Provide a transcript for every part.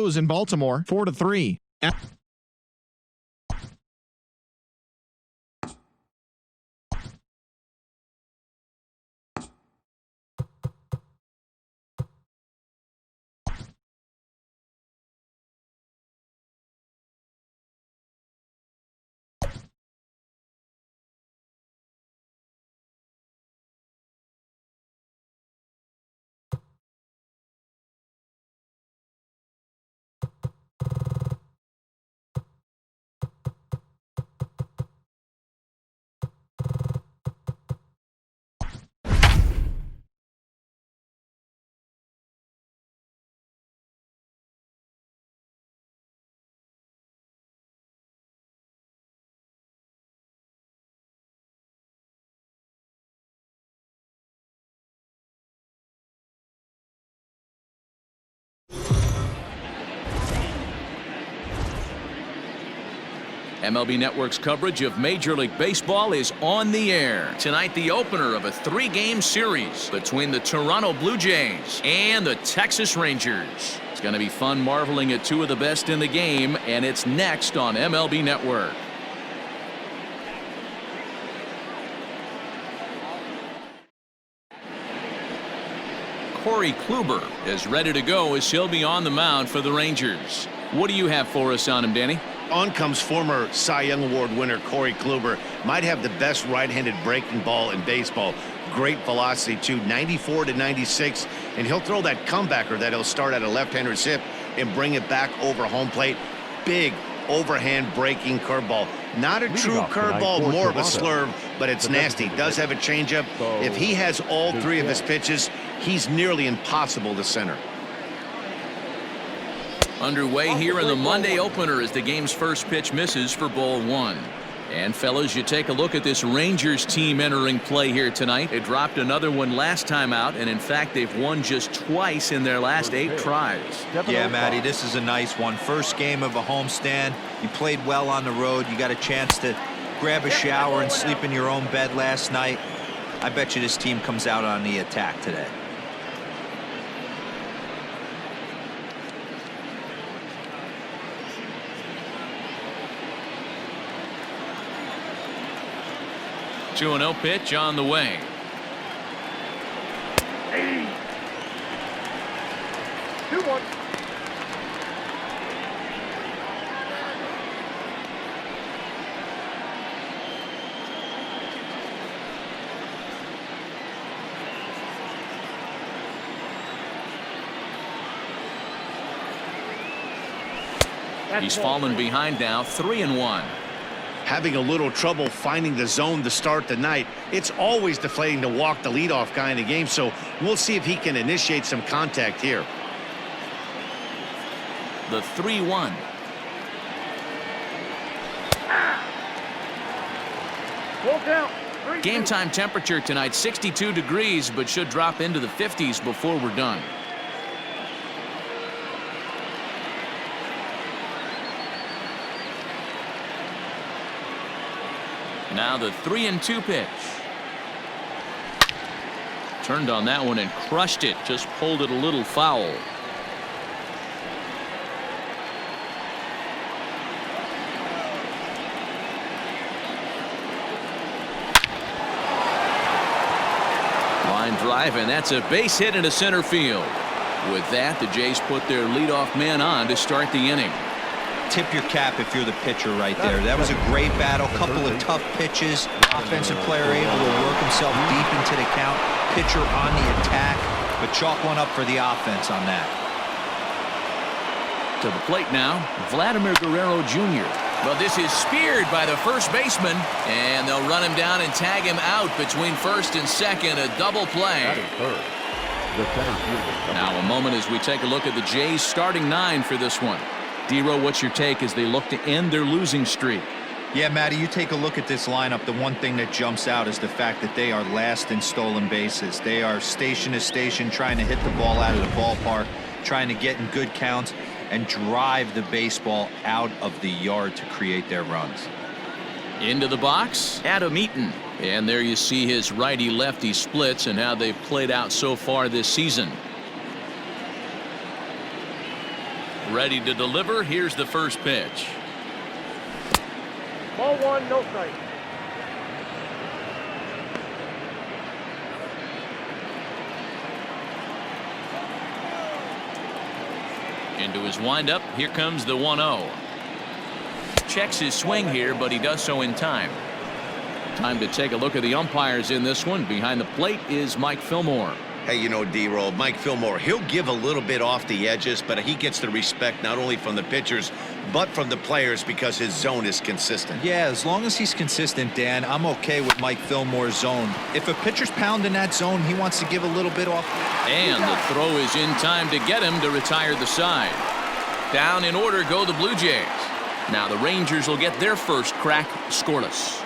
lose in Baltimore 4-3. MLB Network's coverage of Major League Baseball is on the air. Tonight, the opener of a 3-game series between the Toronto Blue Jays and the Texas Rangers. It's going to be fun marveling at two of the best in the game, and it's next on MLB Network. Corey Kluber is ready to go as he'll be on the mound for the Rangers. What do you have for us on him, Danny? On comes former Cy Young Award winner Corey Kluber. Might have the best right-handed breaking ball in baseball. Great velocity too, 94 to 96, and he'll throw that comebacker that he'll start at a left-hander's hip and bring it back over home plate. Big overhand breaking curveball. Not a true curveball, more of a slurve, but it's nasty. Does have a changeup. If he has all three of his pitches, he's nearly impossible to center. Underway here in the Monday opener as the game's first pitch misses for ball one. And fellas, you take a look at this Rangers team entering play here tonight. It dropped another one last time out, and in fact they've won just twice in their last 8 tries. Yeah, Matty, this is a nice one. First game of a homestand. You played well on the road. You got a chance to grab a shower and sleep in your own bed last night. I bet you this team comes out on the attack today. Two and 0 pitch on the way. Hey. 2-1. He's fallen behind now, 3-1. Having a little trouble finding the zone to start the night. It's always deflating to walk the leadoff guy in the game, so we'll see if he can initiate some contact here. The 3-1. Game time temperature tonight 62 degrees, but should drop into the 50s before we're done. Now the 3-2 pitch. Turned on that one and crushed it. Just pulled it a little foul. Line drive, and that's a base hit into center field. With that, the Jays put their leadoff man on to start the inning. Tip your cap if you're the pitcher right there. That was a great battle. Couple of tough pitches. Offensive player able to work himself deep into the count. Pitcher on the attack, but chalk one up for the offense on that. To the plate now, Vladimir Guerrero Jr. Well, this is speared by the first baseman, and they'll run him down and tag him out between first and second. A double play. Now a moment as we take a look at the Jays starting 9 for this one. D-Row, what's your take as they look to end their losing streak? Yeah, Matty, you take a look at this lineup. The one thing that jumps out is the fact that they are last in stolen bases. They are station to station trying to hit the ball out of the ballpark, trying to get in good counts and drive the baseball out of the yard to create their runs. Into the box, Adam Eaton. And there you see his righty-lefty splits and how they've played out so far this season. Ready to deliver. Here's the first pitch. Ball one, no strike. Into his windup. Here comes the 1-0. Checks his swing here, but he does so in time. Time to take a look at the umpires in this one. Behind the plate is Mike Fillmore. Hey, you know, D-Roll, Mike Fillmore, he'll give a little bit off the edges, but he gets the respect not only from the pitchers, but from the players because his zone is consistent. Yeah, as long as he's consistent, Dan, I'm okay with Mike Fillmore's zone. If a pitcher's pounding that zone, he wants to give a little bit off. And the throw is in time to get him to retire the side. Down in order go the Blue Jays. Now the Rangers will get their first crack scoreless.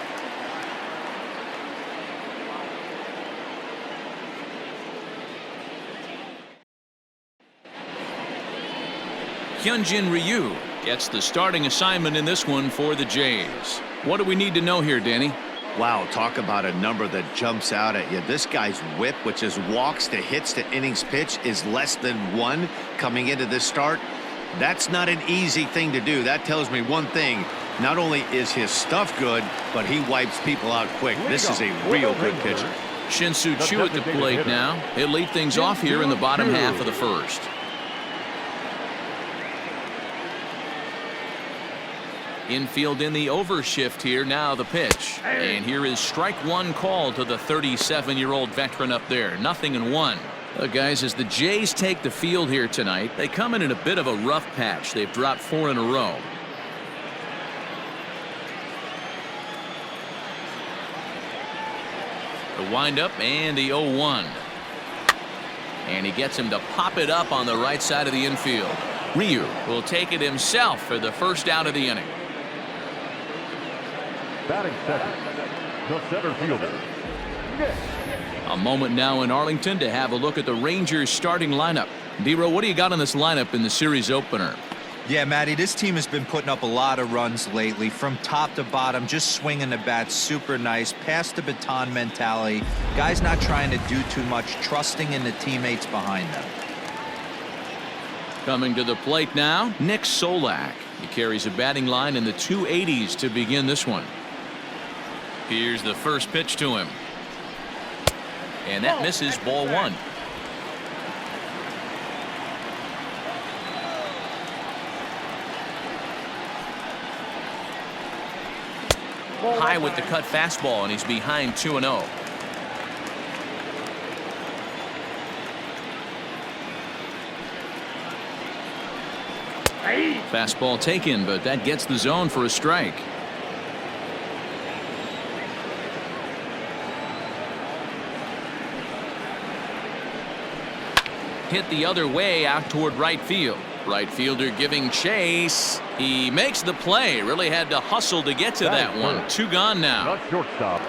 Hyun-Jin Ryu gets the starting assignment in this one for the Jays. What do we need to know here, Danny? Wow, talk about a number that jumps out at you. This guy's whip, which is walks to hits to innings pitch, is less than 1 coming into this start. That's not an easy thing to do. That tells me one thing. Not only is his stuff good, but he wipes people out quick. This is a real good pitcher. Shin-Soo Choo at the plate now. He'll lead things off here in the bottom half of the first. Infield in the overshift here. Now the pitch. And here is strike one called to the 37-year-old veteran up there. 0-1. Guys, as the Jays take the field here tonight, they come in a bit of a rough patch. They've dropped 4 in a row. The windup and the 0-1. And he gets him to pop it up on the right side of the infield. Ryu will take it himself for the first out of the inning. Batting second, the center fielder, Nick. A moment now in Arlington to have a look at the Rangers starting lineup. D-Row, what do you got on this lineup in the series opener? Yeah, Matty, this team has been putting up a lot of runs lately. From top to bottom, just swinging the bat super nice. Pass the baton mentality. Guys not trying to do too much, trusting in the teammates behind them. Coming to the plate now, Nick Solak. He carries a batting line in the 280s to begin this one. Here's the first pitch to him. And that misses, ball 1. High with the cut fastball, and he's behind 2-0. Fastball taken, but that gets the zone for a strike. Hit the other way out toward right field. Right fielder giving chase. He makes the play. Really had to hustle to get to that one. 2 gone now. Not shortstop.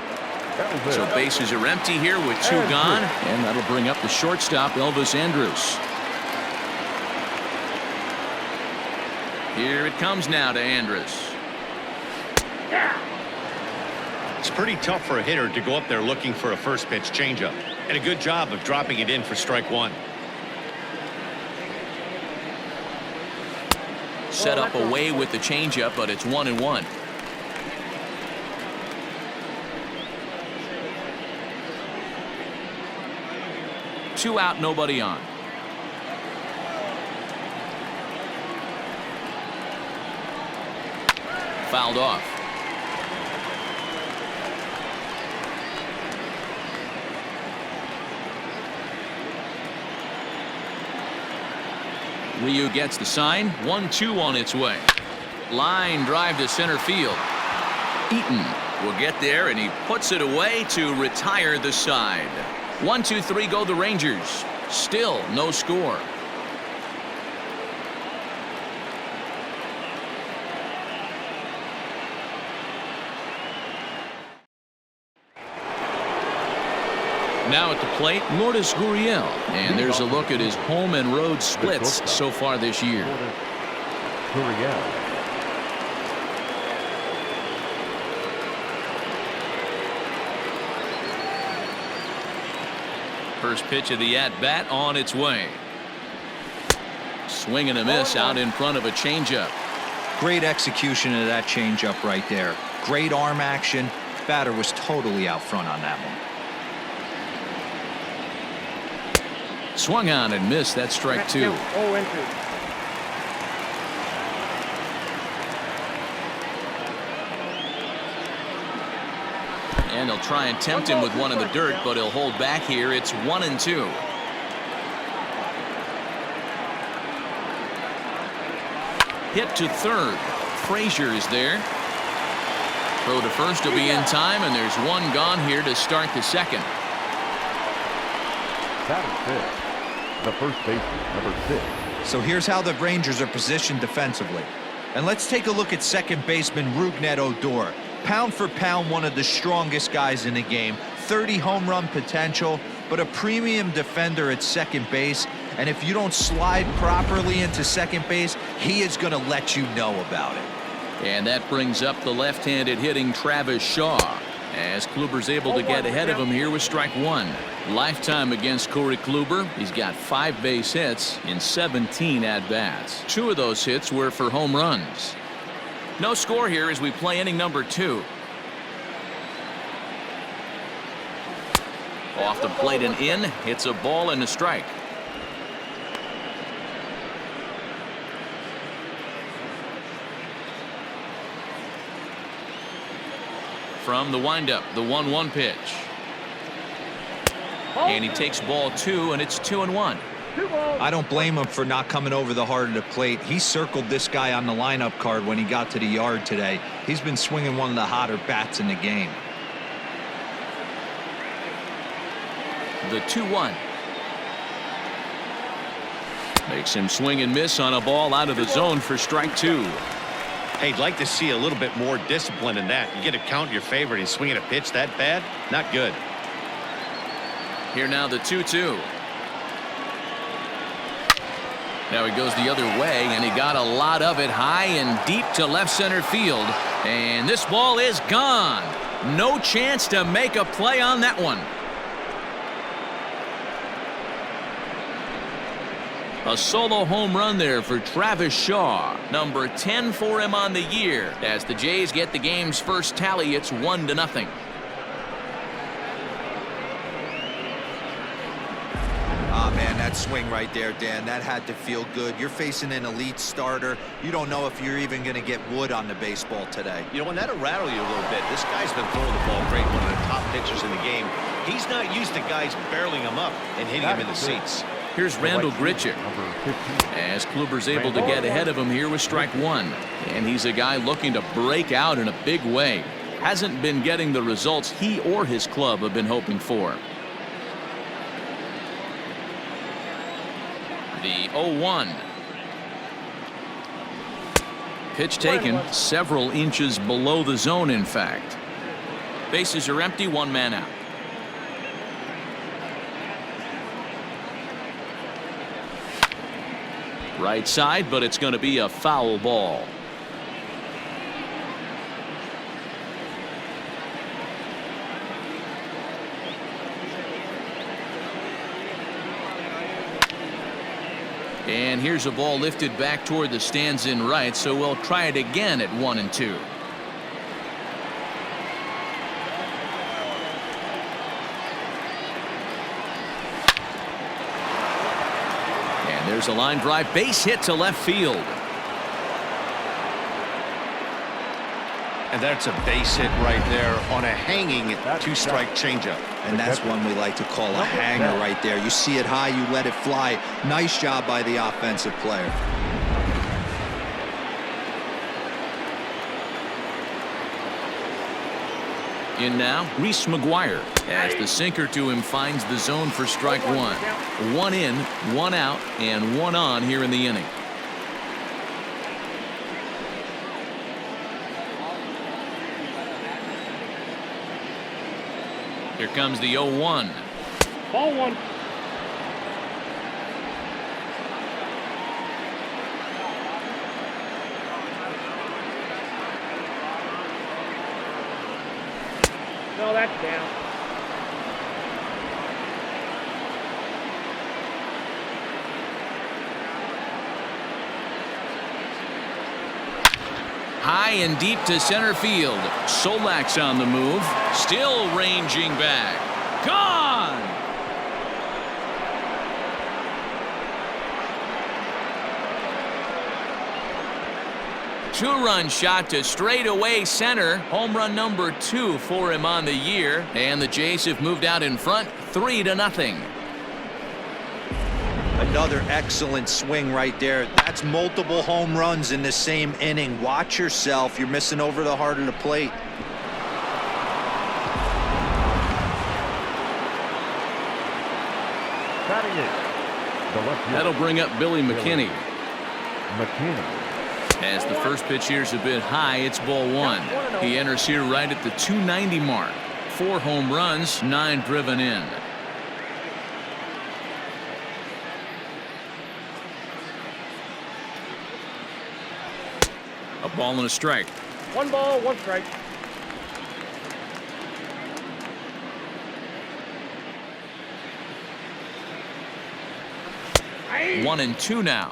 So bases are empty here with 2 gone. And that'll bring up the shortstop, Elvis Andrus. Here it comes now to Andrus. It's pretty tough for a hitter to go up there looking for a first pitch changeup. And a good job of dropping it in for strike 1. Set up away with the changeup, but it's 1-1. Two out, nobody on. Fouled off. Ryu gets the sign. 1-2 on its way. Line drive to center field. Eaton will get there, and he puts it away to retire the side. 1-2-3 go the Rangers. Still no score. Now at the plate, Lourdes Gurriel. And there's a look at his home and road splits so far this year. First pitch of the at-bat on its way. Swing and a miss out in front of a changeup. Great execution of that changeup right there. Great arm action. Batter was totally out front on that one. Swung on and missed. That's strike 2. And they'll try and tempt him with one in the dirt, but he'll hold back here. It's 1-2. Hit to third. Frazier is there. Throw to first will be in time, and there's one gone here to start the second. Batting fifth, the first baseman, number 6. So here's how the Rangers are positioned defensively. And let's take a look at second baseman Rougned Odor. Pound for pound, one of the strongest guys in the game. 30 home run potential, but a premium defender at second base. And if you don't slide properly into second base, he is going to let you know about it. And that brings up the left-handed hitting Travis Shaw, as Kluber's able to get ahead of him here with strike 1. Lifetime against Corey Kluber. He's got 5 base hits in 17 at-bats. 2 of those hits were for home runs. No score here as we play inning number 2. Off the plate and in. It's a ball and a strike. From the windup, the 1-1 pitch. And he takes ball 2, and it's 2-1. I don't blame him for not coming over the heart of the plate. He circled this guy on the lineup card when he got to the yard today. He's been swinging one of the hotter bats in the game. The 2-1. Makes him swing and miss on a ball out of the zone for strike 2. Hey, I'd like to see a little bit more discipline in that. You get a count in your favor and he's swinging a pitch that bad? Not good. Here now the 2-2. Now he goes the other way, and he got a lot of it high and deep to left center field. And this ball is gone. No chance to make a play on that one. A solo home run there for Travis Shaw. Number 10 for him on the year. As the Jays get the game's first tally, it's 1-0. Ah, man, that swing right there, Dan, that had to feel good. You're facing an elite starter. You don't know if you're even going to get wood on the baseball today. You know, and that'll rattle you a little bit. This guy's been throwing the ball great, one of the top pitchers in the game. He's not used to guys barreling him up and hitting him in the seats. Here's Randall Grichuk, as Kluber's able to get ahead of him here with strike 1. And he's a guy looking to break out in a big way. Hasn't been getting the results he or his club have been hoping for. The 0-1. Pitch taken several inches below the zone, in fact. Bases are empty, 1 man out. Right side, but it's going to be a foul ball. And here's a ball lifted back toward the stands in right, so we'll try it again at 1-2. And there's a line drive, base hit to left field. And that's a base hit right there on a hanging 2-strike changeup. And that's one we like to call a hanger right there. You see it high, you let it fly. Nice job by the offensive player. In now, Reese McGuire, as the sinker to him finds the zone for strike 1. 1 in, 1 out, and 1 on here in the inning. Here comes the 0-1. Ball 1. No, that's down. High and deep to center field. Solak's on the move. Still ranging back. Gone! Two-run shot to straightaway center. Home run number 2 for him on the year. And the Jays have moved out in front 3-0. Another excellent swing right there. That's multiple home runs in the same inning. Watch yourself. You're missing over the heart of the plate. Batting it, the left fielder, That'll bring up Billy McKinney. McKinney. As the first pitch here is a bit high, it's ball 1. He enters here right at the 290 mark. 4 home runs, 9 driven in. A ball and a strike. 1 ball, 1 strike. Aye. 1-2 now.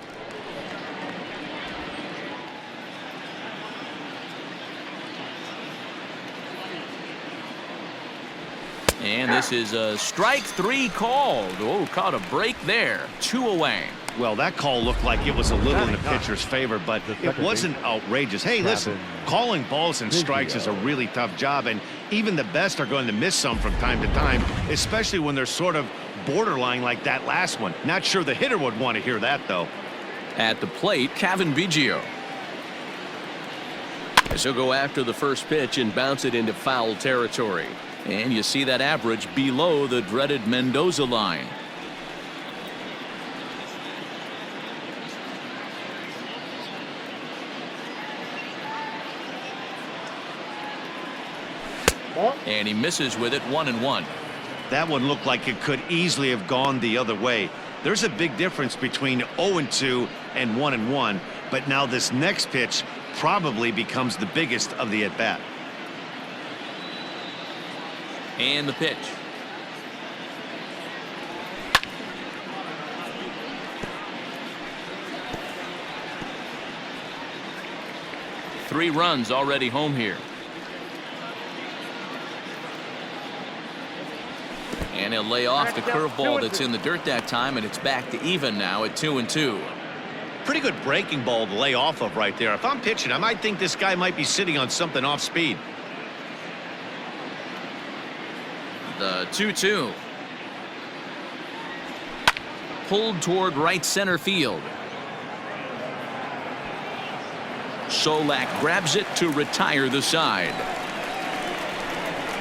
And this is a strike 3 called. Oh, caught a break there. 2 away. Well, that call looked like it was a little in the pitcher's favor, but it wasn't outrageous. Hey, listen, calling balls and strikes is a really tough job, and even the best are going to miss some from time to time, especially when they're sort of borderline like that last one. Not sure the hitter would want to hear that, though. At the plate, Kevin Biggio. As he'll go after the first pitch and bounce it into foul territory. And you see that average below the dreaded Mendoza line. And he misses with it. 1-1. That one looked like it could easily have gone the other way. There's a big difference between 0-2 and 1-1, but now this next pitch probably becomes the biggest of the at-bat. And the pitch. Three runs already home here. And he'll lay off the curveball that's in the dirt that time, and it's back to even now at 2-2. Pretty good breaking ball to lay off of right there. If I'm pitching, I might think this guy might be sitting on something off speed. The 2-2. Pulled toward right center field. Solak grabs it to retire the side.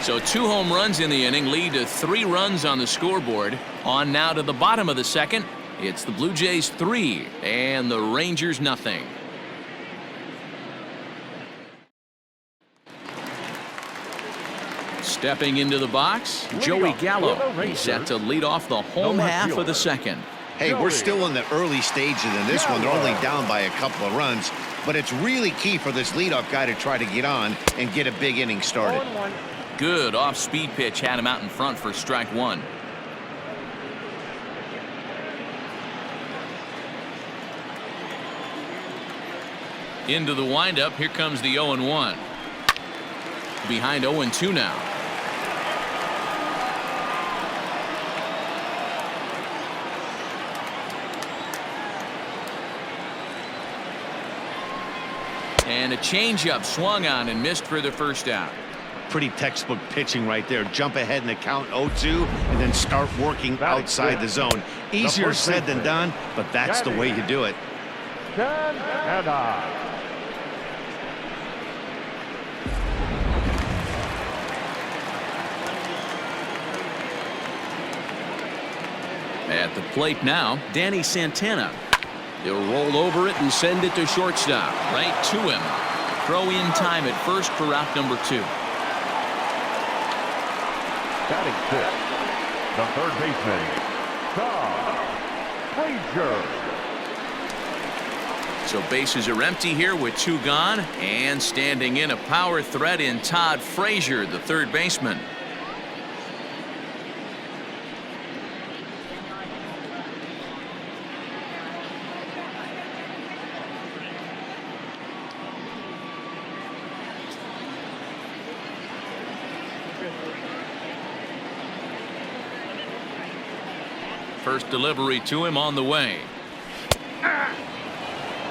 So 2 home runs in the inning lead to 3 runs on the scoreboard. On now to the bottom of the second. It's the Blue Jays 3 and the Rangers nothing. Stepping into the box, Joey Gallo. He's set to lead off the home half of the second. Hey, we're still in the early stages in this one. They're only down by a couple of runs, but it's really key for this leadoff guy to try to get on and get a big inning started. Good off-speed pitch had him out in front for strike 1. Into the windup, here comes the 0-1. Behind 0-2 now. And a changeup swung on and missed for the first out. Pretty textbook pitching right there. Jump ahead in the count 0-2 and then start working outside the zone. Easier said than done, but that's the way you do it. At the plate now, Danny Santana. He'll roll over it and send it to shortstop. Right to him. Throw in time at first for out number 2. Batting fifth, the third baseman, Frazier. So bases are empty here with 2 gone, and standing in a power threat in Todd Frazier, the third baseman. First delivery to him on the way.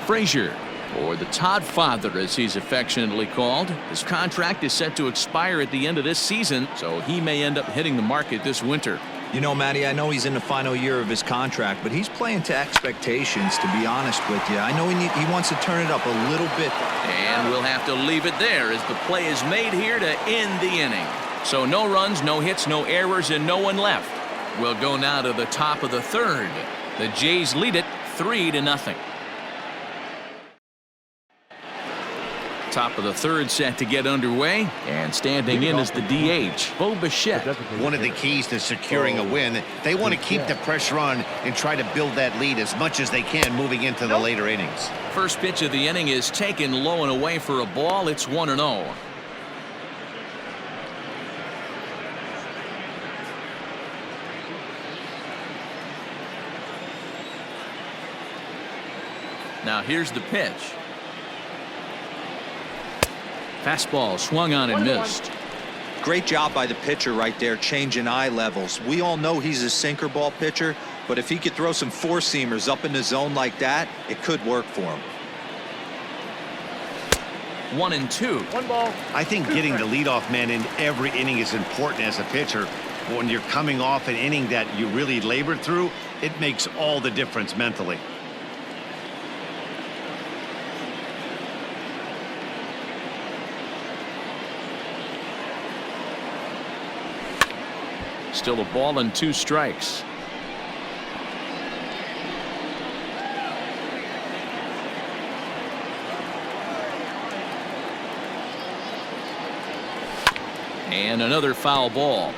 Frazier, or the Todd Father as he's affectionately called. His contract is set to expire at the end of this season, so he may end up hitting the market this winter. You know, Matty, I know he's in the final year of his contract, but he's playing to expectations, to be honest with you. I know he wants to turn it up a little bit. And we'll have to leave it there as the play is made here to end the inning. So no runs, no hits, no errors, and no one left. We'll go now to the top of the third. The Jays lead it 3-0. Top of the third set to get underway, and standing in is the DH, Bo Bichette. One of the keys to securing a win, they want to keep the pressure on and try to build that lead as much as they can moving into the later innings. First pitch of the inning is taken low and away for a ball. It's 1-0. Now here's the pitch. Fastball swung on and missed. Great job by the pitcher right there, changing eye levels. We all know he's a sinker ball pitcher, but if he could throw some four-seamers up in the zone like that, it could work for him. 1-2. One ball. I think getting the leadoff man in every inning is important as a pitcher. When you're coming off an inning that you really labored through, it makes all the difference mentally. Still a ball and 2 strikes. And another foul ball.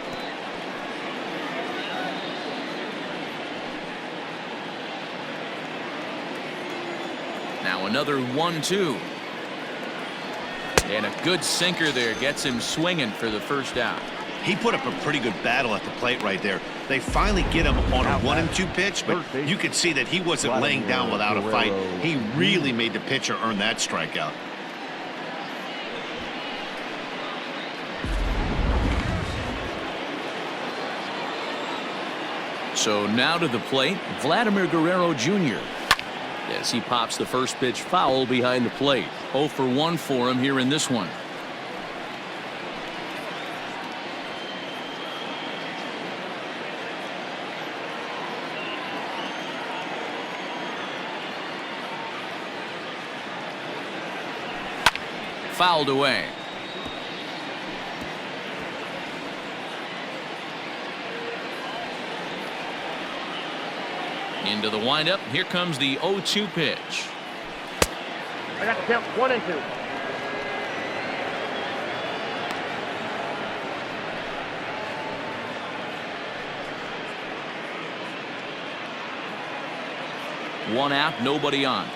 Now another 1-2. And a good sinker there gets him swinging for the first out. He put up a pretty good battle at the plate right there. They finally get him on a 1-2 pitch, but you could see that he wasn't laying down without a fight. He really made the pitcher earn that strikeout. So now to the plate, Vladimir Guerrero Jr. as he pops the first pitch foul behind the plate. 0 for 1 for him here in this one. Fouled away. Into the windup. Here comes the 0-2 pitch. I got the count 1-2. One out, nobody on.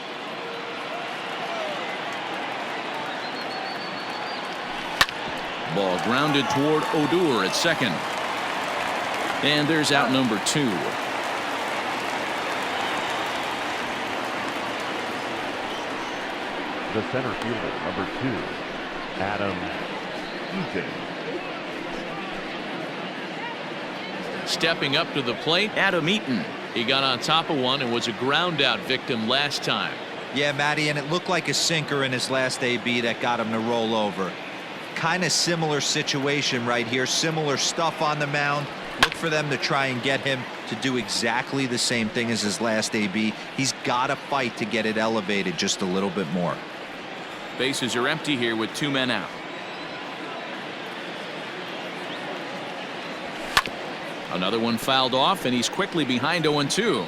Ball grounded toward Odor at second. And there's out number 2. The center fielder, number 2, Adam Eaton. Stepping up to the plate, Adam Eaton. He got on top of one and was a ground out victim last time. Yeah, Matty, and it looked like a sinker in his last AB that got him to roll over. Kind of similar situation right here, similar stuff on the mound. Look for them to try and get him to do exactly the same thing as his last AB. He's got to fight to get it elevated just a little bit more. Bases are empty here with 2 men out. Another one fouled off, and he's quickly behind 0-2.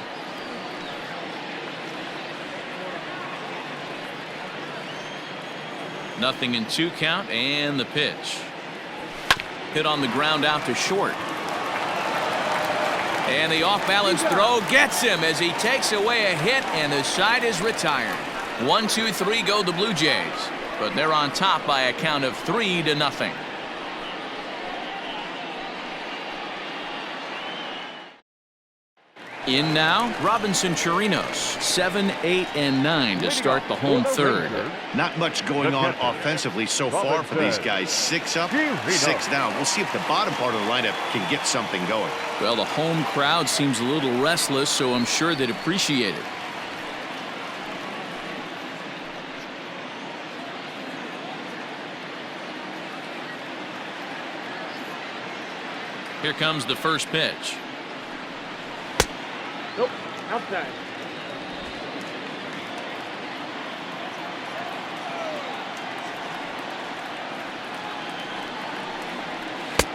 Nothing in 2 count, and the pitch. Hit on the ground out to short. And the off-balance throw gets him as he takes away a hit, and the side is retired. 1-2-3 go the Blue Jays, but they're on top by a count of 3-0. In now, Robinson Chirinos, 7, 8, and 9 to start the home third. Not much going on offensively so far for these guys. 6 up, 6 down. We'll see if the bottom part of the lineup can get something going. Well, the home crowd seems a little restless, so I'm sure they'd appreciate it. Here comes the first pitch. Nope, outside.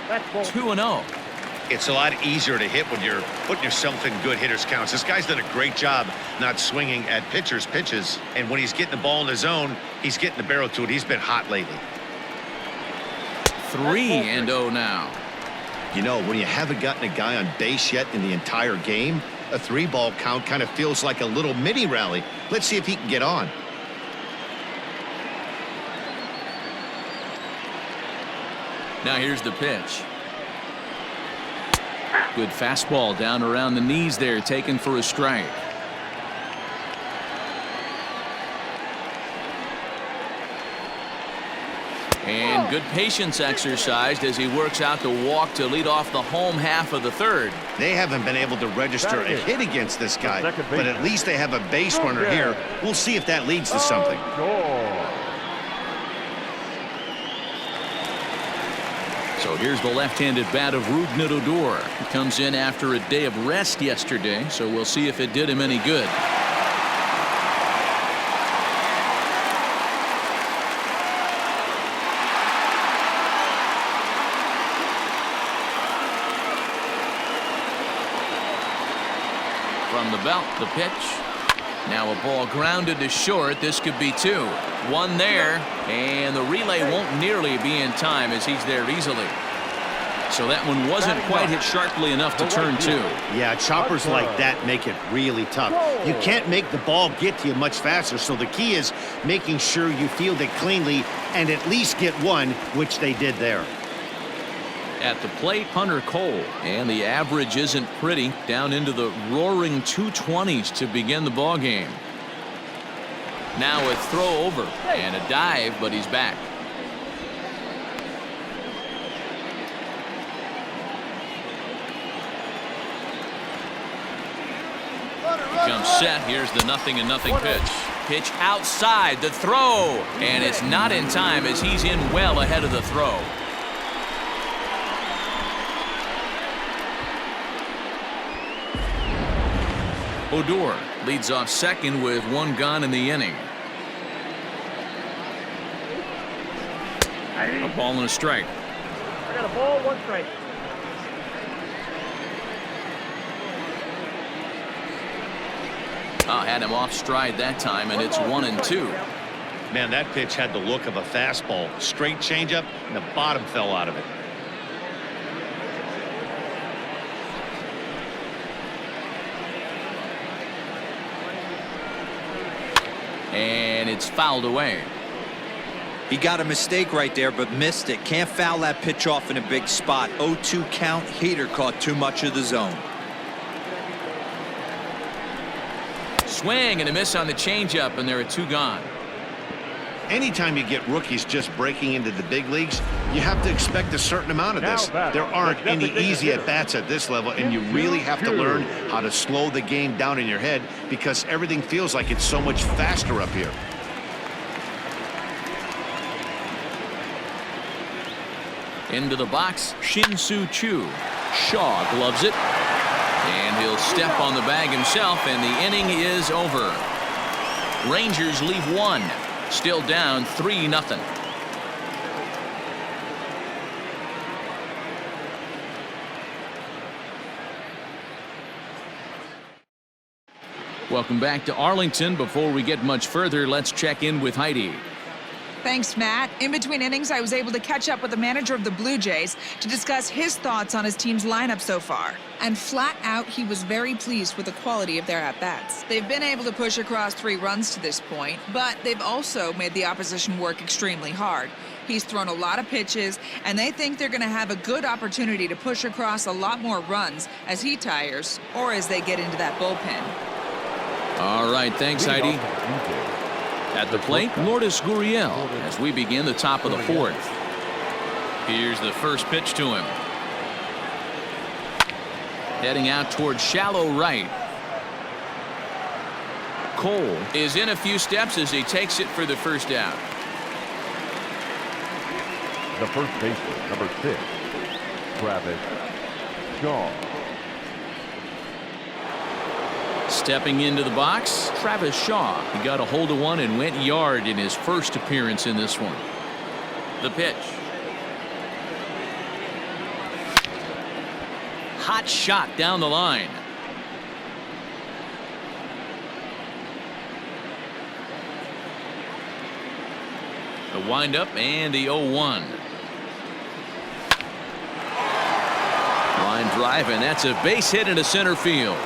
That's ball. 2-0. It's a lot easier to hit when you're putting yourself in good hitters' counts. This guy's done a great job not swinging at pitchers' pitches. And when he's getting the ball in his zone, he's getting the barrel to it. He's been hot lately. 3-0 now. You know, when you haven't gotten a guy on base yet in the entire game, a 3-ball count kind of feels like a little mini rally. Let's see if he can get on. Now here's the pitch. Good fastball down around the knees there, taken for a strike. And good patience exercised as he works out the walk to lead off the home half of the third. They haven't been able to register a hit against this guy, but at least they have a base runner here. We'll see if that leads to something. So here's the left-handed bat of Rougned Odor. He comes in after a day of rest yesterday, so we'll see if it did him any good. From the belt, the pitch. Now a ball grounded to short. This could be 2. 1 there, and the relay won't nearly be in time as he's there easily. So that one wasn't quite hit sharply enough to turn 2. Yeah, choppers like that make it really tough. You can't make the ball get to you much faster, so the key is making sure you field it cleanly and at least get 1, which they did there. At the plate, Hunter Cole, and the average isn't pretty, down into the roaring 220s to begin the ball game. Now a throw over and a dive, but he's back. Comes set. Here's the 0-0 pitch. Pitch outside, the throw, and it's not in time as he's in well ahead of the throw. Odor leads off second with 1 gone in the inning. A ball and a strike. I got a ball, 1 strike. Had him off stride that time, and it's 1-2. Man, that pitch had the look of a fastball. Straight changeup, and the bottom fell out of it. And it's fouled away. He got a mistake right there, but missed it. Can't foul that pitch off in a big spot. 0-2 count. Hader caught too much of the zone. Swing and a miss on the changeup, and there are 2 gone. Anytime you get rookies just breaking into the big leagues, you have to expect a certain amount of this. There aren't any easy at-bats at this level, and you really have to learn how to slow the game down in your head because everything feels like it's so much faster up here. Into the box, Shin-Soo Choo. Shaw gloves it, and he'll step on the bag himself, and the inning is over. Rangers leave 1. Still down 3-0. Welcome back to Arlington. Before we get much further, let's check in with Heidi. Thanks, Matt. In between innings, I was able to catch up with the manager of the Blue Jays to discuss his thoughts on his team's lineup so far. And flat out, he was very pleased with the quality of their at-bats. They've been able to push across 3 runs to this point, but they've also made the opposition work extremely hard. He's thrown a lot of pitches, and they think they're going to have a good opportunity to push across a lot more runs as he tires or as they get into that bullpen. All right, thanks, Heidi. At the plate, Lourdes Gurriel as we begin the top of the fourth. Here's the first pitch to him. Heading out towards shallow right. Cole is in a few steps as he takes it for the first out. The first baseman, number 6, Travis Shaw. Stepping into the box, Travis Shaw. He got a hold of one and went yard in his first appearance in this one. The pitch. Hot shot down the line. The windup and the 0-1. Line drive, and that's a base hit into center field.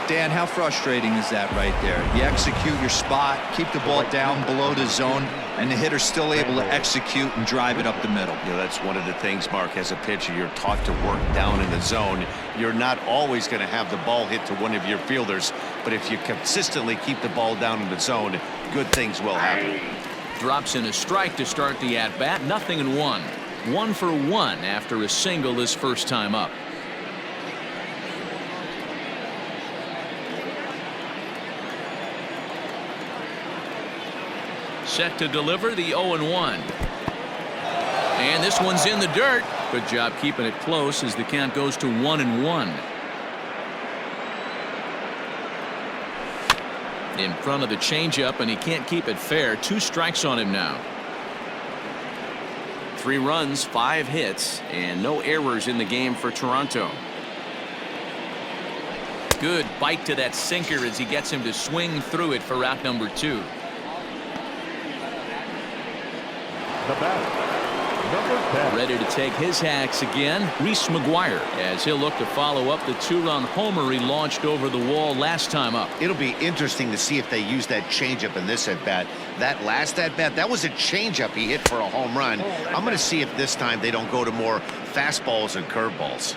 Dan, how frustrating is that right there? You execute your spot, keep the ball down below the zone, and the hitter's still able to execute and drive it up the middle. You know, that's one of the things, Mark, as a pitcher, you're taught to work down in the zone. You're not always going to have the ball hit to one of your fielders, but if you consistently keep the ball down in the zone, good things will happen. Drops in a strike to start the at-bat. 0-1. 1 for 1 after a single his first time up. Set to deliver the 0-1. And this one's in the dirt. Good job keeping it close as the count goes to 1-1. In front of the changeup, and he can't keep it fair. 2 strikes on him now. 3 runs, 5 hits, and no errors in the game for Toronto. Good bite to that sinker as he gets him to swing through it for out number 2. The batter, number 10. Ready to take his hacks again, Reese McGuire, as he'll look to follow up the 2-run homer he launched over the wall last time up. It'll be interesting to see if they use that changeup in this at-bat. That last at-bat, that was a changeup he hit for a home run. I'm going to see if this time they don't go to more fastballs and curveballs.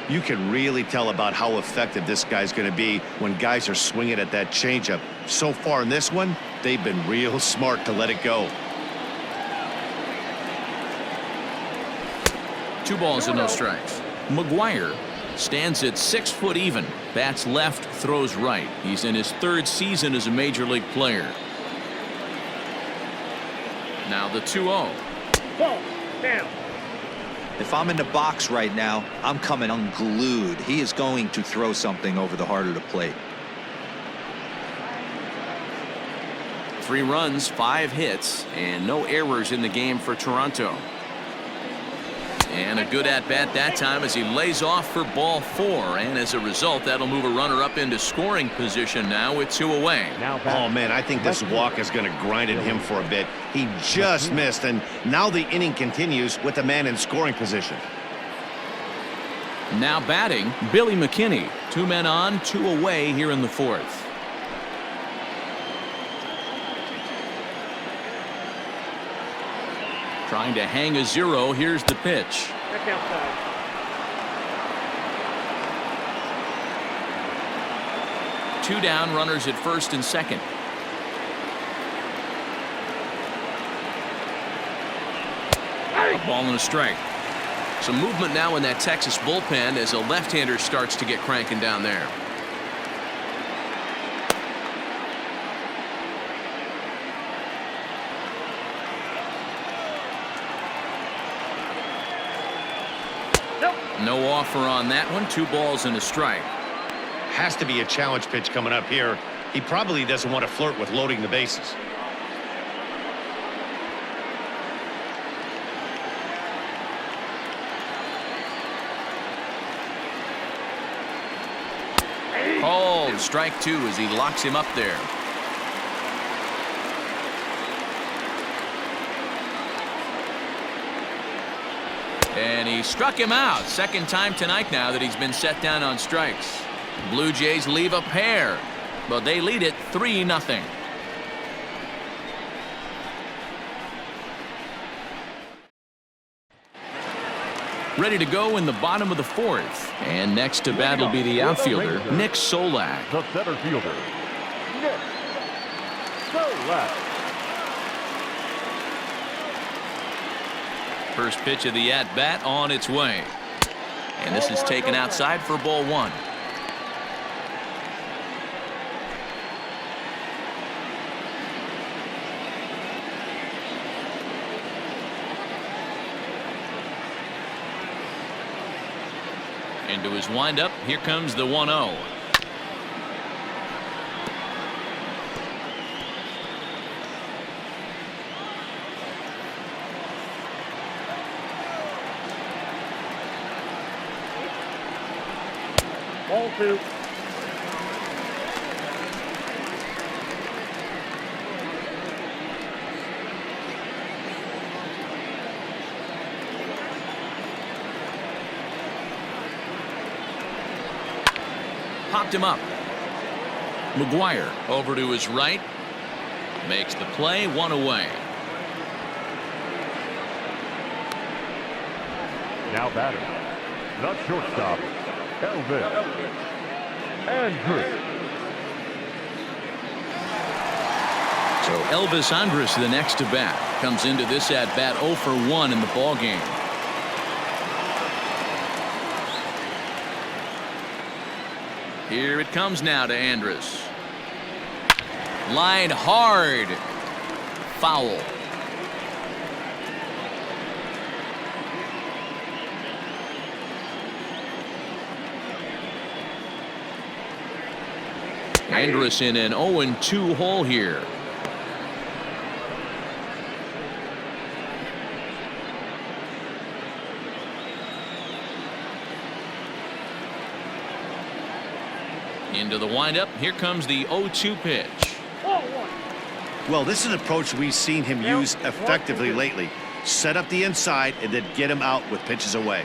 You can really tell about how effective this guy's going to be when guys are swinging at that changeup. So far in this one, they've been real smart to let it go. 2 balls and no strikes. McGuire stands at 6 foot even. Bats left, throws right. He's in his 3rd season as a major league player. Now the 2-0. Ball. Down. If I'm in the box right now, I'm coming unglued. He is going to throw something over the heart of the plate. 3 runs, 5 hits, and no errors in the game for Toronto. And a good at-bat that time as he lays off for ball 4. And as a result, that'll move a runner up into scoring position now with 2 away. Oh, man, I think this walk is going to grind at him for a bit. He just missed, and now the inning continues with a man in scoring position. Now batting, Billy McKinney. 2 men on, 2 away here in the 4th. Trying to hang a 0. Here's the pitch. Back outside. Two down, runners at first and second. A ball and a strike. Some movement now in that Texas bullpen as a left-hander starts to get cranking down there. No offer on that one. 2 balls and a strike. Has to be a challenge pitch coming up here. He probably doesn't want to flirt with loading the bases. Called strike 2 as he locks him up there. And he struck him out. Second time tonight now that he's been set down on strikes. Blue Jays leave a pair, but they lead it 3-0. Ready to go in the bottom of the fourth. And next to bat will be the outfielder, Nick Solak. The center fielder, Nick Solak. First pitch of the at-bat on its way. And this is taken outside for ball one. Into his windup, here comes the 1-0. Ball 2. Popped him up. McGuire over to his right. Makes the play, one away. Now batter, the shortstop, Elvis Andrus. So Elvis Andrus, the next to bat, comes into this at bat 0 for 1 in the ball game. Here it comes now to Andrus. Line hard. Foul. Andrus in an 0-2 hole here. Into the windup. Here comes the 0-2 pitch. Well, this is an approach we've seen him use effectively lately. Set up the inside and then get him out with pitches away.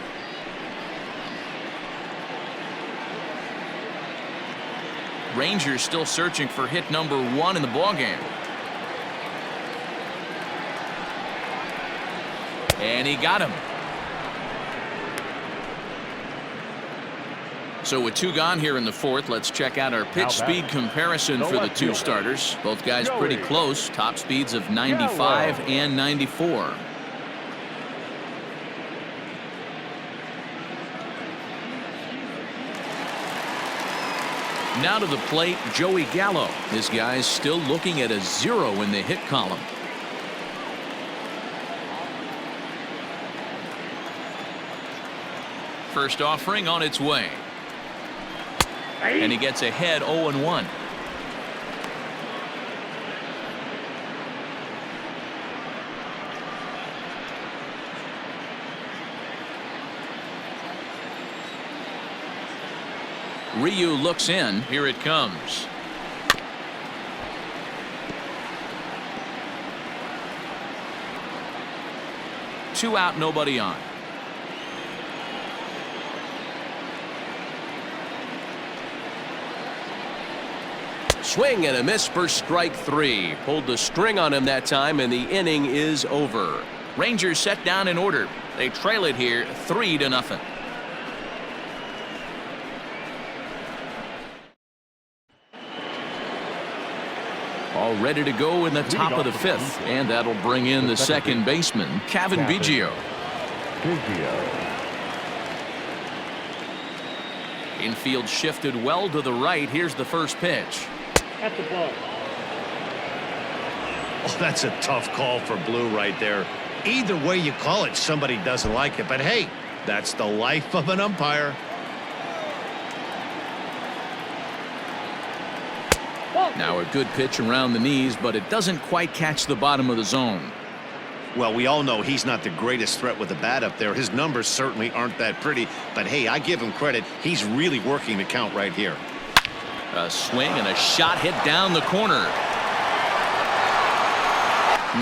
Rangers still searching for hit number 1 in the ballgame. And he got him. So with 2 gone here in the fourth, let's check out our pitch speed comparison for the 2 starters. Both guys pretty close. Top speeds of 95 and 94. Now to the plate, Joey Gallo. This guy's still looking at a 0 in the hit column. First offering on its way. And he gets ahead 0-1. Ryu looks in. Here it comes. Two out, nobody on. Swing and a miss for strike 3. Pulled the string on him that time, and the inning is over. Rangers set down in order. They trail it here 3-0. All ready to go in the top of the 5th, and that'll bring in the second baseman, Kevin Biggio. Infield shifted well to the right. Here's the first pitch. At the ball. Oh, that's a tough call for Blue right there. Either way you call it, somebody doesn't like it. But hey, that's the life of an umpire. Now a good pitch around the knees, but it doesn't quite catch the bottom of the zone. Well, we all know he's not the greatest threat with the bat up there. His numbers certainly aren't that pretty. But hey, I give him credit. He's really working the count right here. A swing and a shot hit down the corner.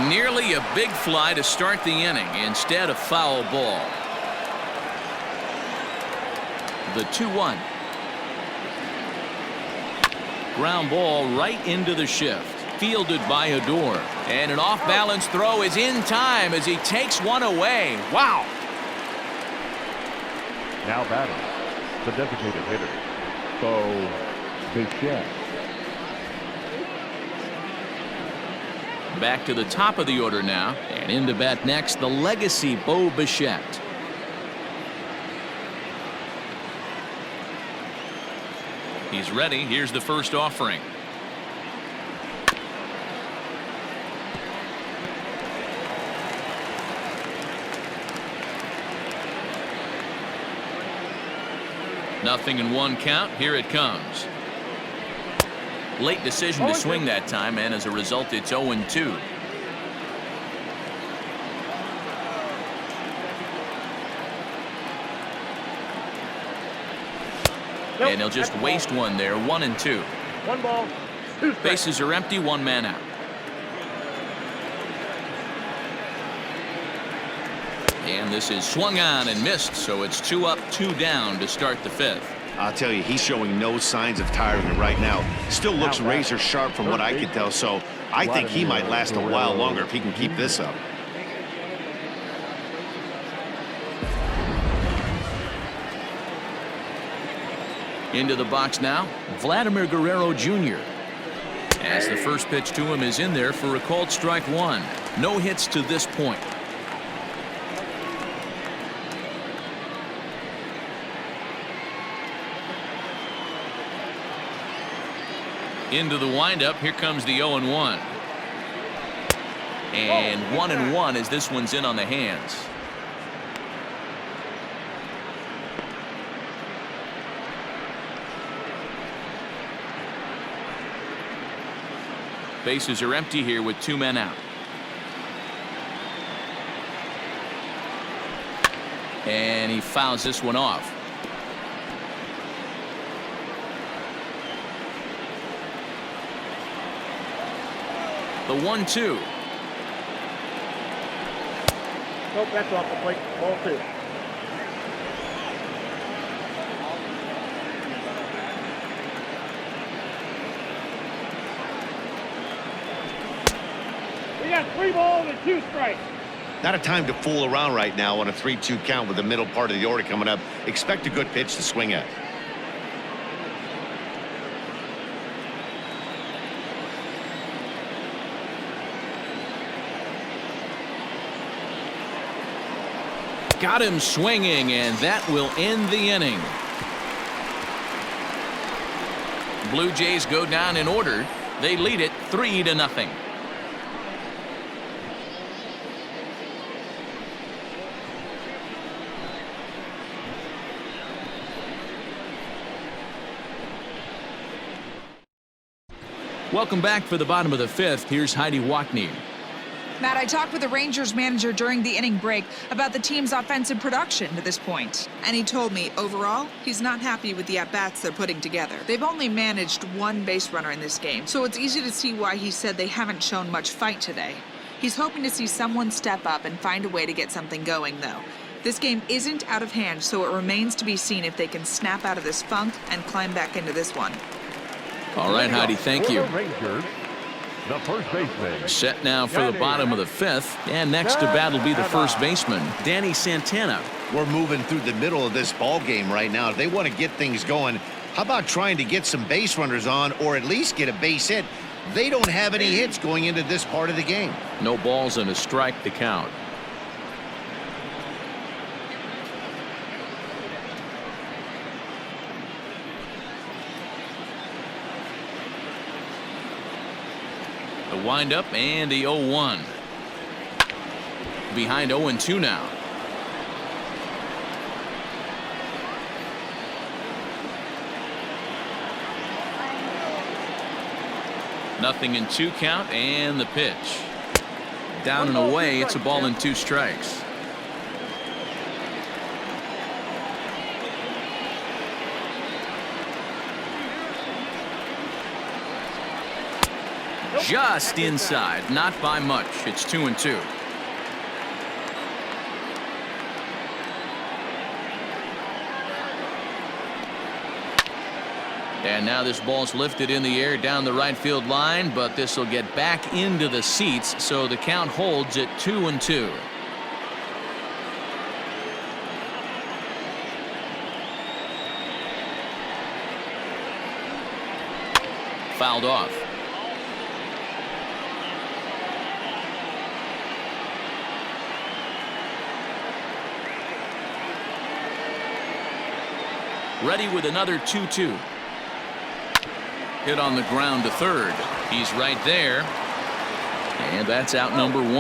Nearly a big fly to start the inning. Instead, a foul ball. The 2-1. Ground ball right into the shift. Fielded by Odor. And an off-balance throw is in time as he takes one away. Wow. Now batting, the designated hitter, Bo Bichette. Back to the top of the order now, and in to bat next, the legacy Bo Bichette. He's ready. Here's the first offering. Nothing in one count. Here it comes. Late decision to swing that time, and as a result, it's 0-2. And he'll just waste one there. 1-2. 1 ball, 2 strikes. Bases are empty. 1 man out. And this is swung on and missed, so it's 2 up, 2 down to start the 5th. I'll tell you, he's showing no signs of tiring right now. Still looks razor sharp from what I can tell, so I think he might last a while longer if he can keep this up. Into the box now, Vladimir Guerrero Jr. As the first pitch to him is in there for a called strike 1. No hits to this point. Into the windup. Here comes the 0-1. And 1-1 as this one's in on the hands. Bases are empty here with 2 men out. And he fouls this one off. The 1-2. Nope, that's off the plate. Ball 2. We got 3 balls and 2 strikes. Not a time to fool around right now on a 3-2 count with the middle part of the order coming up. Expect a good pitch to swing at. Got him swinging, and that will end the inning. Blue Jays go down in order. They lead it 3-0. Welcome back for the bottom of the 5th. Here's Heidi Wackney. Matt, I talked with the Rangers manager during the inning break about the team's offensive production to this point. And he told me, overall, he's not happy with the at-bats they're putting together. They've only managed 1 base runner in this game, so it's easy to see why he said they haven't shown much fight today. He's hoping to see someone step up and find a way to get something going, though. This game isn't out of hand, so it remains to be seen if they can snap out of this funk and climb back into this one. All right, Heidi, thank you. Rangers, the first baseman. Set now for the bottom of the 5th, and next to bat will be the first baseman, Danny Santana. We're moving through the middle of this ball game right now. If they want to get things going, how about trying to get some base runners on or at least get a base hit? They don't have any hits going into this part of the game. No balls and a strike to count. The windup and the 0-1. Behind 0-2 now. Nothing in 2 count, and the pitch. Down and away. It's a ball and 2 strikes. Just inside, not by much. It's 2-2. And now this ball's lifted in the air down the right field line, but this will get back into the seats, so the count holds at 2-2. fouled off. Ready with another 2-2. Hit on the ground to third. He's right there. And that's out number 1.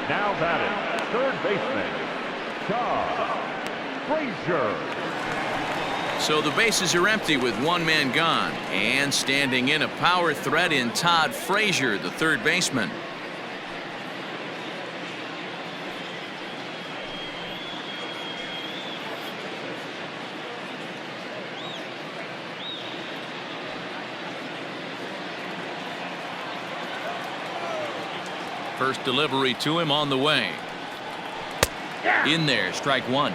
Now batting, third baseman, Frazier. So the bases are empty with one man gone. And standing in a power threat in Todd Frazier, the third baseman. First delivery to him on the way. In there, strike 1.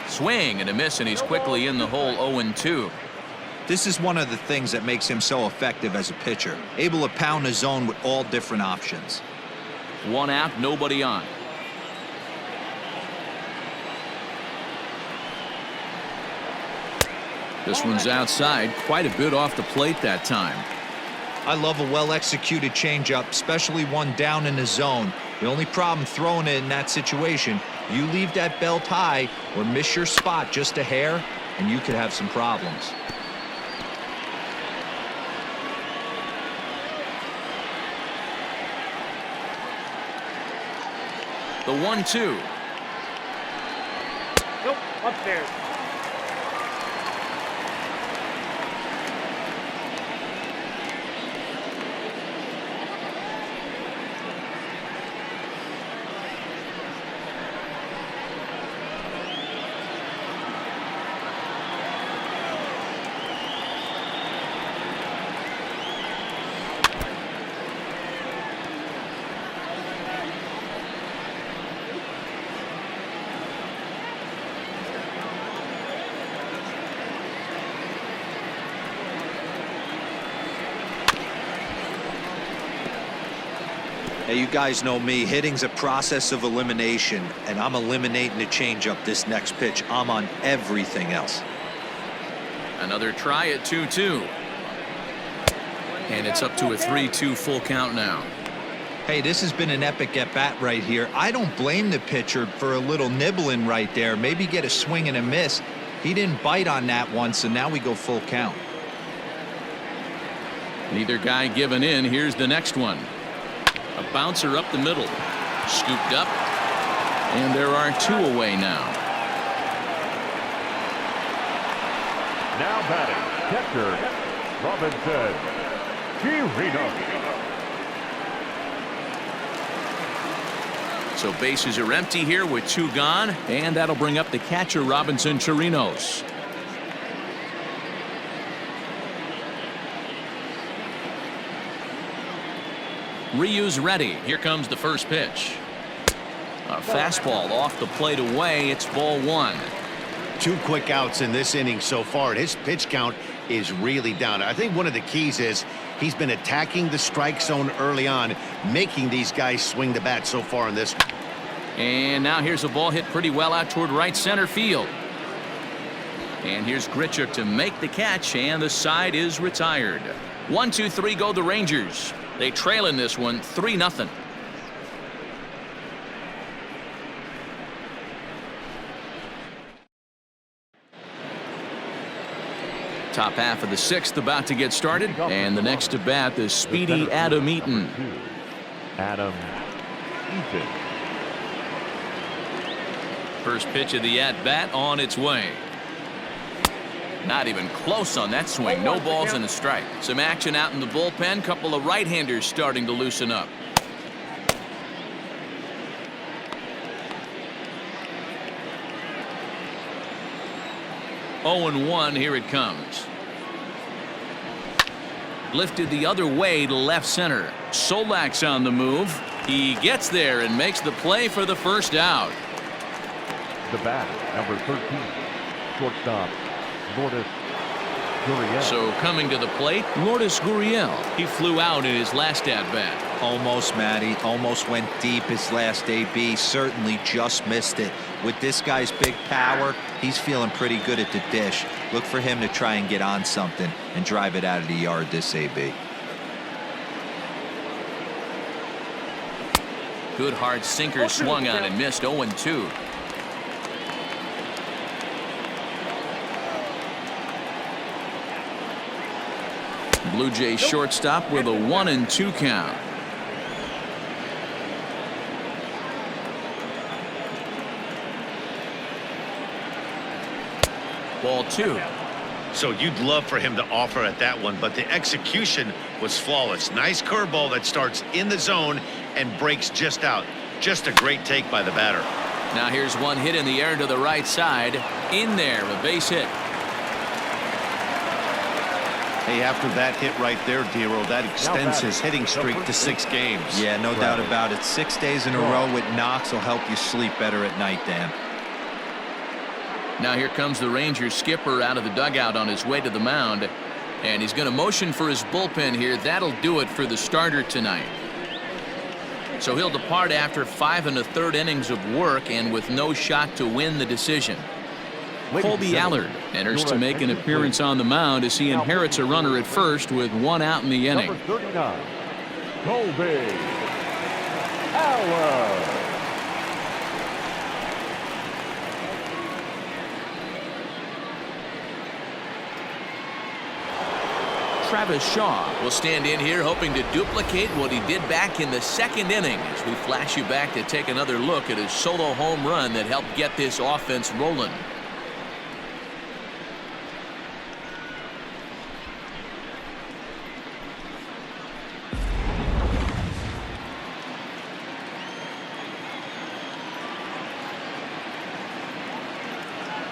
Swing and a miss, and he's quickly in the hole. 0-2. This is one of the things that makes him so effective as a pitcher, able to pound the zone with all different options. 1 out, nobody on. This one's outside, quite a bit off the plate that time. I love a well-executed changeup, especially one down in the zone. The only problem throwing it in that situation, you leave that belt high or miss your spot just a hair, and you could have some problems. The 1-2. Nope, upstairs. Hey, you guys know me. Hitting's a process of elimination, and I'm eliminating the changeup this next pitch. I'm on everything else. Another try at 2-2. And it's up to a 3-2 full count now. Hey, this has been an epic at-bat right here. I don't blame the pitcher for a little nibbling right there. Maybe get a swing and a miss. He didn't bite on that one, so now we go full count. Neither guy giving in. Here's the next one. A bouncer up the middle. Scooped up. And there are 2 away now. Now batting, catcher, Robinson Chirino. So bases are empty here with 2 gone, and that'll bring up the catcher, Robinson Chirinos. Ryu's ready. Here comes the first pitch. A fastball off the plate away. It's ball 1. 2 quick outs in this inning so far, and his pitch count is really down. I think one of the keys is he's been attacking the strike zone early on, making these guys swing the bat so far in this one. And now here's a ball hit pretty well out toward right center field. And here's Grichuk to make the catch, and the side is retired. 1-2-3 go the Rangers. They trail in this one 3-0. Top half of the 6th about to get started, and the next to bat is speedy Adam Eaton. Adam Eaton. First pitch of the at-bat on its way. Not even close on that swing. No balls and a strike. Some action out in the bullpen. Couple of right-handers starting to loosen up. Oh and 1. Here it comes. Lifted the other way to left center. Solak's on the move. He gets there and makes the play for the first out. The bat, number 13, shortstop, Lourdes Gurriel. So coming to the plate, Lourdes Gurriel. He flew out in his last at-bat. Almost, Matty. Almost went deep his last AB. Certainly just missed it. With this guy's big power, he's feeling pretty good at the dish. Look for him to try and get on something and drive it out of the yard this AB. Good hard sinker swung on and missed. 0-2. Blue Jays shortstop with a 1-2 count. Ball 2. So you'd love for him to offer at that one, but the execution was flawless. Nice curveball that starts in the zone and breaks just out. Just a great take by the batter. Now here's one hit in the air to the right side. In there, a base hit. Hey, after that hit right there, Dero, that extends his hitting streak to 6 games. Yeah, no doubt about it. 6 days in a row with knocks will help you sleep better at night, Dan. Now here comes the Rangers skipper out of the dugout on his way to the mound. And he's going to motion for his bullpen here. That'll do it for the starter tonight. So he'll depart after 5 1/3 innings of work and with no shot to win the decision. Kolby Allard enters to make an appearance on the mound as he inherits a runner at first with 1 out in the inning. Number 39, Kolby. Allard. Travis Shaw will stand in here hoping to duplicate what he did back in the 2nd inning as we flash you back to take another look at his solo home run that helped get this offense rolling.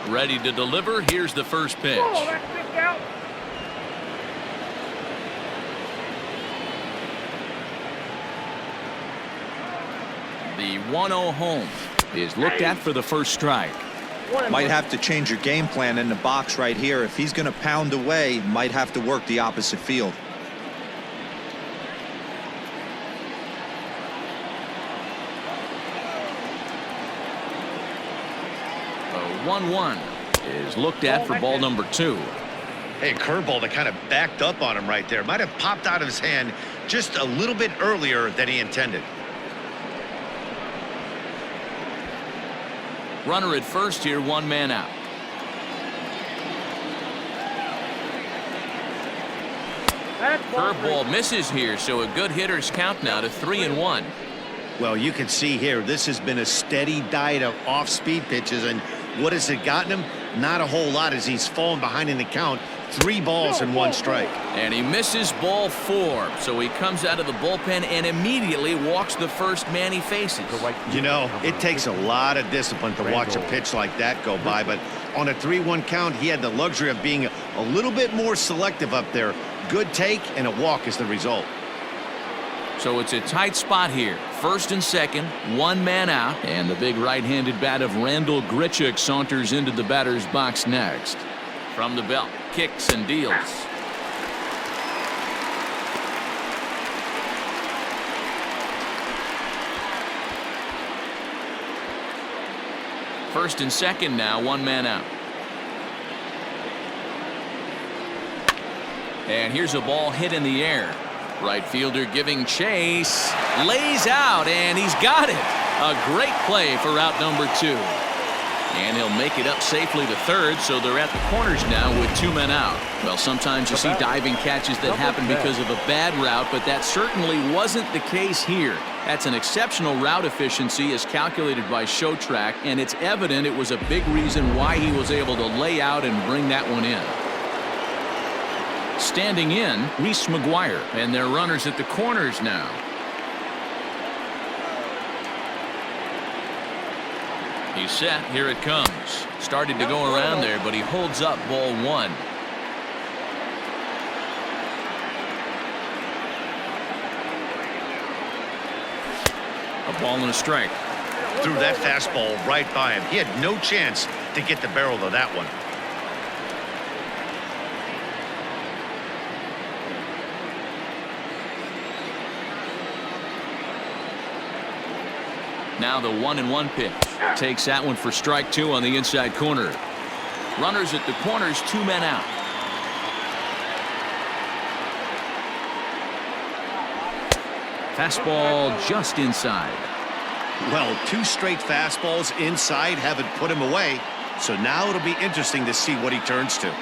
Ready to deliver. Here's the first pitch. Oh, that's kicked out. The 1-0 home is looked at for the first strike. Might have to change your game plan in the box right here. If he's going to pound away, might have to work the opposite field. The 1-1 is looked at for ball number 2. Hey, curveball that kind of backed up on him right there. Might have popped out of his hand just a little bit earlier than he intended. Runner at first here, 1 man out. Curveball misses here, so a good hitter's count now to 3-1. Well, you can see here, this has been a steady diet of off-speed pitches, and what has it gotten him? Not a whole lot as he's fallen behind in the count. 3 balls and 1 strike. And he misses ball 4, so he comes out of the bullpen and immediately walks the first man he faces. You know, it takes a lot of discipline to watch a pitch like that go by, but on a 3-1 count, he had the luxury of being a little bit more selective up there. Good take and a walk is the result. So it's a tight spot here. First and second, 1 man out, and the big right-handed bat of Randall Grichuk saunters into the batter's box next. From the belt, kicks and deals. First and second now, 1 man out. And here's a ball hit in the air. Right fielder giving chase, lays out, and he's got it. A great play for out number 2. And he'll make it up safely to third, so they're at the corners now with 2 men out. Well, sometimes you see diving catches that happen because of a bad route, but that certainly wasn't the case here. That's an exceptional route efficiency as calculated by ShowTrack, and it's evident it was a big reason why he was able to lay out and bring that one in. Standing in, Reese McGuire, and their runners at the corners now. He's set. Here it comes. Started to go around there, but he holds up ball 1. A ball and a strike. Threw that fastball right by him. He had no chance to get the barrel of that one. Now the 1-1 pitch. Takes that one for strike 2 on the inside corner. Runners at the corners, 2 men out. Fastball just inside. Well, 2 straight fastballs inside haven't put him away. So now it'll be interesting to see what he turns to.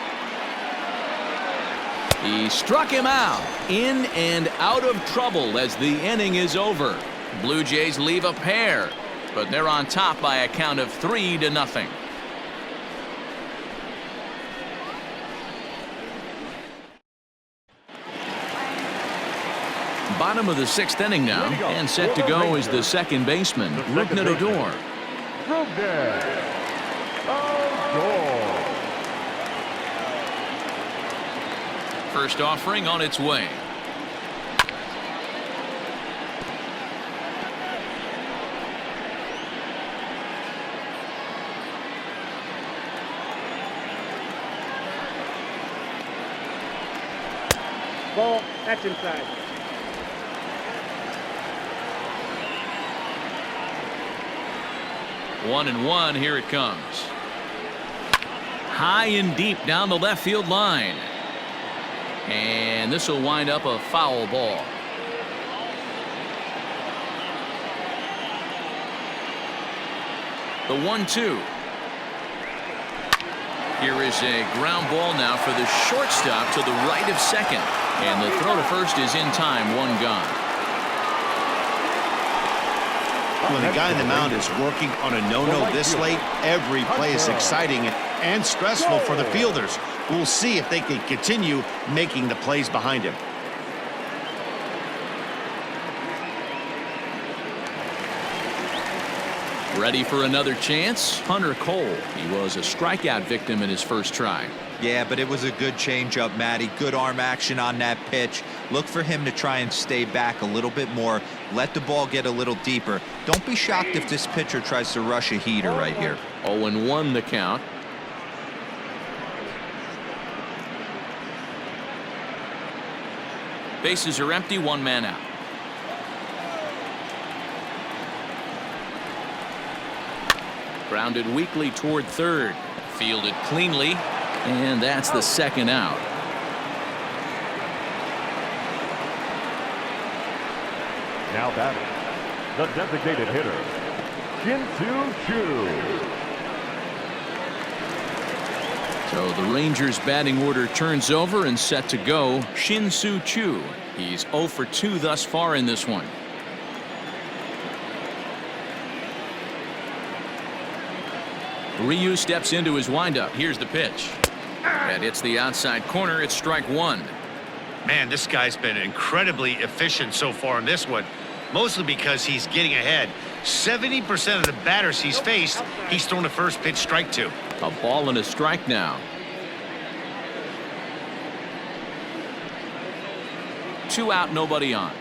He struck him out. In and out of trouble as the inning is over. Blue Jays leave a pair, but they're on top by a count of 3-0. Bottom of the 6th inning now, and set to go is the second baseman, Odor. First offering on its way. Ball, that's inside. One and one, here it comes. High and deep down the left field line. And this will wind up a foul ball. The 1-2. Here is a ground ball now for the shortstop to the right of second. And the throw to first is in time, 1 gone. When the guy in the mound is working on a no-no this late, every play is exciting and stressful for the fielders. We'll see if they can continue making the plays behind him. Ready for another chance? Hunter Cole. He was a strikeout victim in his first try. Yeah, but it was a good changeup, Matty. Good arm action on that pitch. Look for him to try and stay back a little bit more. Let the ball get a little deeper. Don't be shocked if this pitcher tries to rush a heater right here. 0-1 the count. Bases are empty, 1 man out. Grounded weakly toward third. Fielded cleanly. And that's the second out. Now batting, the designated hitter, Shin-Soo Choo. So the Rangers batting order turns over and set to go. Shin-Soo Choo. He's 0 for 2 thus far in this one. Ryu steps into his windup. Here's the pitch. And it's the outside corner. It's strike 1. Man, this guy's been incredibly efficient so far in this one, mostly because he's getting ahead. 70% of the batters he's faced, he's thrown a first pitch strike to. A ball and a strike now. 2 out, nobody on.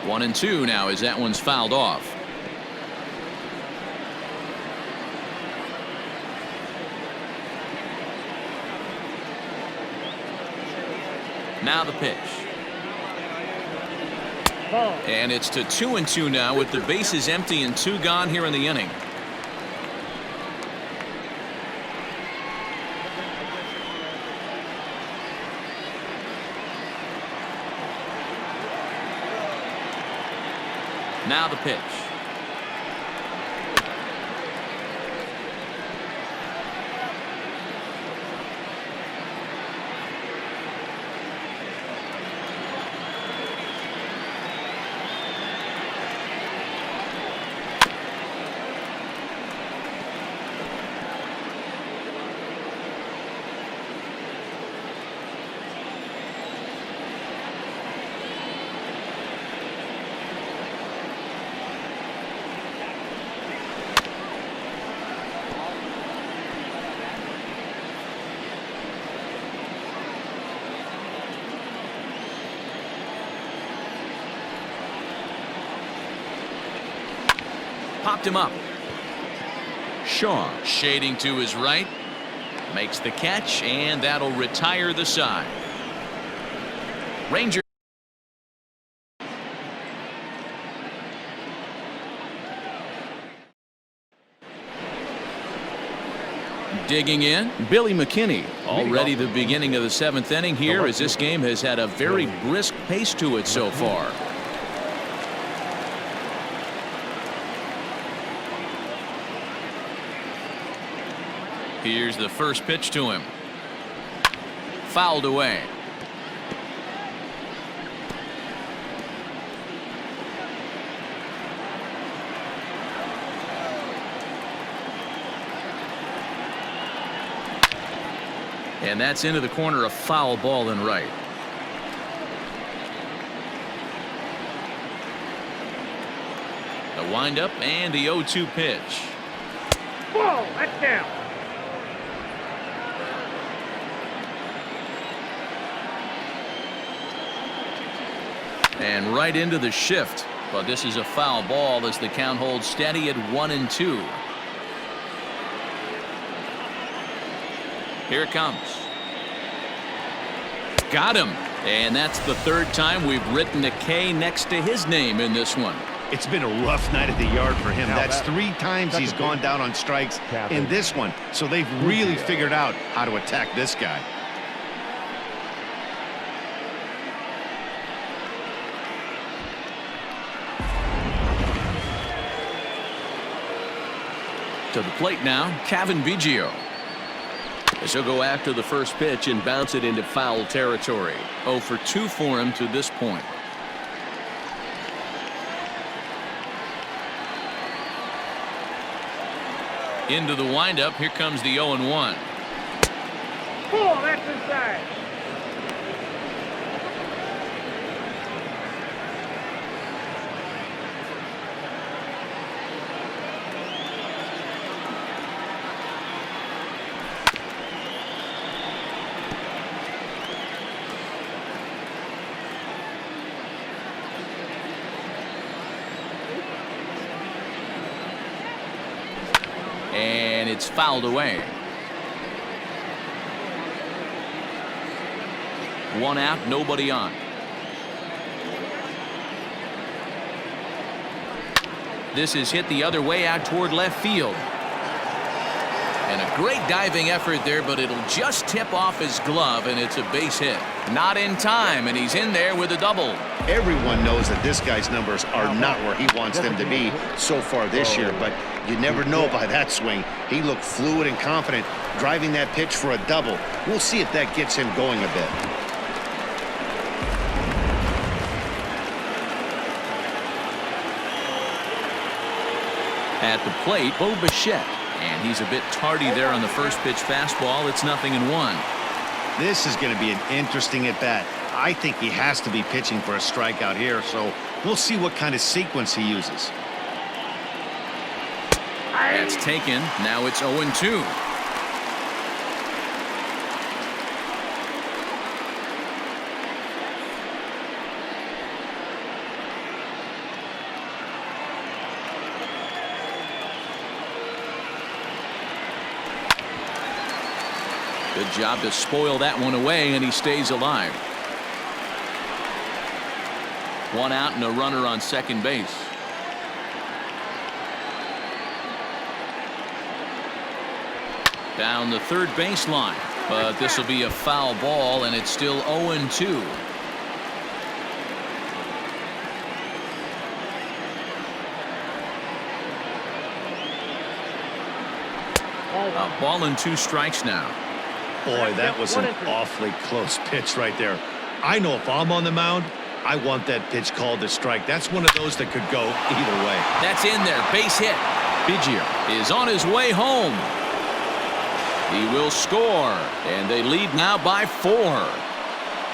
One and 2 now as that one's fouled off. Now the pitch. And it's to 2-2 now with the bases empty and 2 gone here in the inning. Now the pitch. Popped him up. Shaw shading to his right. Makes the catch, and that'll retire the side. Ranger. Digging in, Billy McKinney. Already the beginning of the 7th inning here, as this game has had a very brisk pace to it so far. Here's the first pitch to him. Fouled away. And that's into the corner, a foul ball and right. The windup and the 0-2 pitch. Whoa, that's down. And right into the shift. But this is a foul ball as the count holds steady at 1-2. Here it comes. Got him. And that's the 3rd time we've written a K next to his name in this one. It's been a rough night at the yard for him. That's 3 times he's gone down on strikes in this one. So they've really figured out how to attack this guy. To the plate now, Kevin Biggio. As he'll go after the first pitch and bounce it into foul territory. 0 for 2 for him to this point. Into the windup. Here comes the 0-1. Oh, that's inside. And it's fouled away. 1 out, nobody on. This is hit the other way out toward left field. And a great diving effort there, but it'll just tip off his glove, and it's a base hit. Not in time, and he's in there with a double. Everyone knows that this guy's numbers are not where he wants them to be so far this year, but you never know by that swing. He looked fluid and confident, driving that pitch for a double. We'll see if that gets him going a bit. At the plate, Bo Bichette. And he's a bit tardy there on the first pitch fastball. It's 0-1. This is going to be an interesting at-bat. I think he has to be pitching for a strikeout here, so we'll see what kind of sequence he uses. That's taken. Now it's 0-2. Good job to spoil that one away, and he stays alive. 1 out and a runner on second base. Down the third baseline, but this will be a foul ball, and it's still 0-2. A ball and 2 strikes now. Boy, that was an awfully close pitch right there. I know if I'm on the mound, I want that pitch called a strike. That's one of those that could go either way. That's in there. Base hit. Biggio is on his way home. He will score, and they lead now by 4.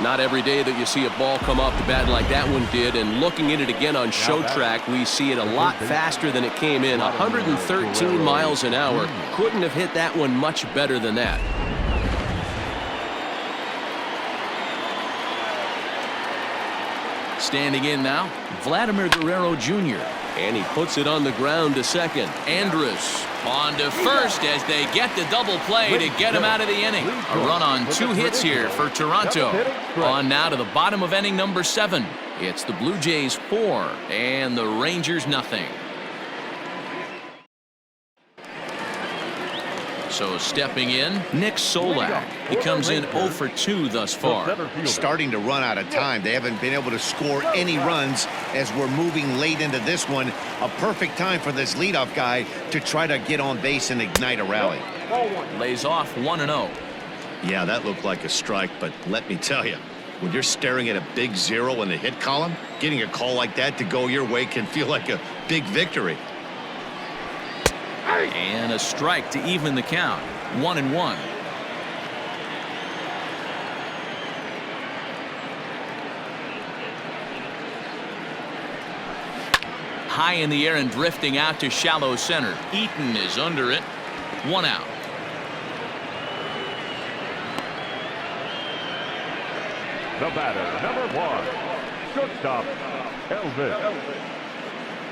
Not every day that you see a ball come off the bat like that one did, and looking at it again on Show Track, we see it a lot faster than it came in. 113 miles an hour. Couldn't have hit that one much better than that. Standing in now, Vladimir Guerrero Jr. And he puts it on the ground to second. Andrus On to first as they get the double play to get him out of the inning. A run on 2 hits here for Toronto. On now to the bottom of inning number 7. It's the Blue Jays 4 and the Rangers nothing. So stepping in, Nick Solak. He comes in 0 for 2 thus far. Starting to run out of time. They haven't been able to score any runs as we're moving late into this one. A perfect time for this leadoff guy to try to get on base and ignite a rally. Lays off 1-0. Yeah, that looked like a strike, but let me tell you, when you're staring at a big 0 in the hit column, getting a call like that to go your way can feel like a big victory. And a strike to even the count. 1-1. High in the air and drifting out to shallow center. Eaton is under it. 1 out. The batter, number 1, shortstop, Elvis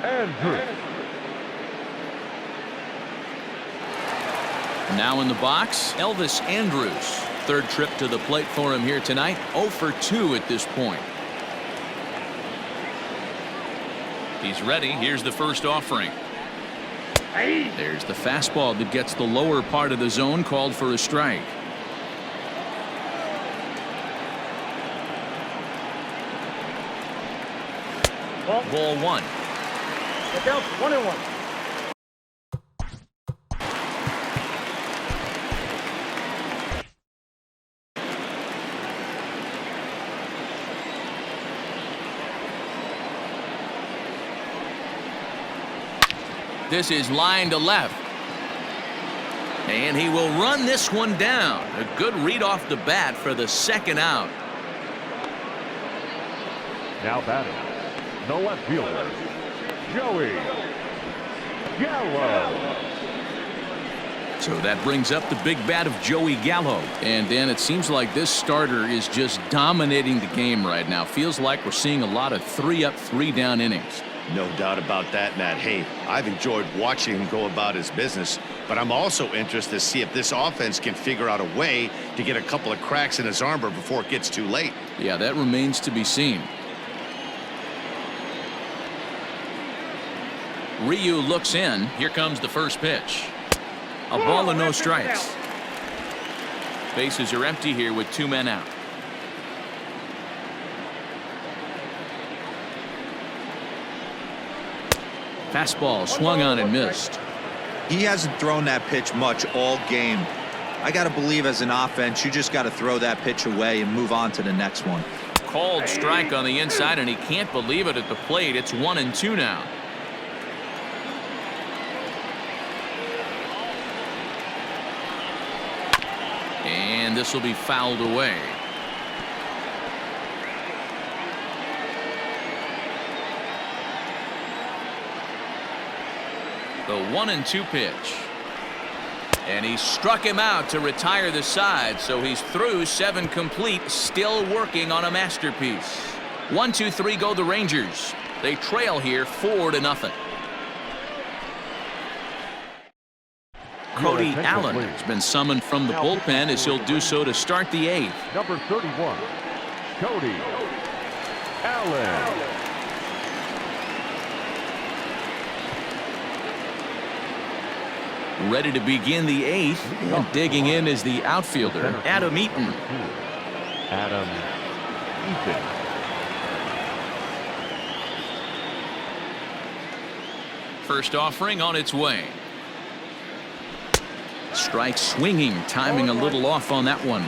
Andrews. Now in the box, Elvis Andrews. Third trip to the plate for him here tonight. 0 for 2 at this point. He's ready. Here's the first offering. There's the fastball that gets the lower part of the zone, called for a strike. Ball 1. Look out, 1-1. This is line to left. And he will run this one down. A good read off the bat for the second out. Now batting, the left fielder, Joey Gallo. So that brings up the big bat of Joey Gallo. And Dan, it seems like this starter is just dominating the game right now. Feels like we're seeing a lot of 3-up, 3-down innings. No doubt about that, Matt. Hey, I've enjoyed watching him go about his business, but I'm also interested to see if this offense can figure out a way to get a couple of cracks in his armor before it gets too late. Yeah, that remains to be seen. Ryu looks in. Here comes the first pitch. A ball and no strikes. Bases are empty here with 2 men out. Fastball swung on and missed. He hasn't thrown that pitch much all game. I got to believe as an offense, you just got to throw that pitch away and move on to the next one. Called strike on the inside, and he can't believe it at the plate. It's 1-2 now. And this will be fouled away. The 1-2 pitch. And he struck him out to retire the side, so he's through 7 complete, still working on a masterpiece. 1, 2, 3 go the Rangers. They trail here 4-0. Cody Allard has been summoned from the bullpen as he'll do so to start the 8th. Number 31, Cody Allard. Ready to begin the 8th, and digging in is the outfielder, Adam Eaton. Adam Eaton. First offering on its way. Strike swinging, timing a little off on that one.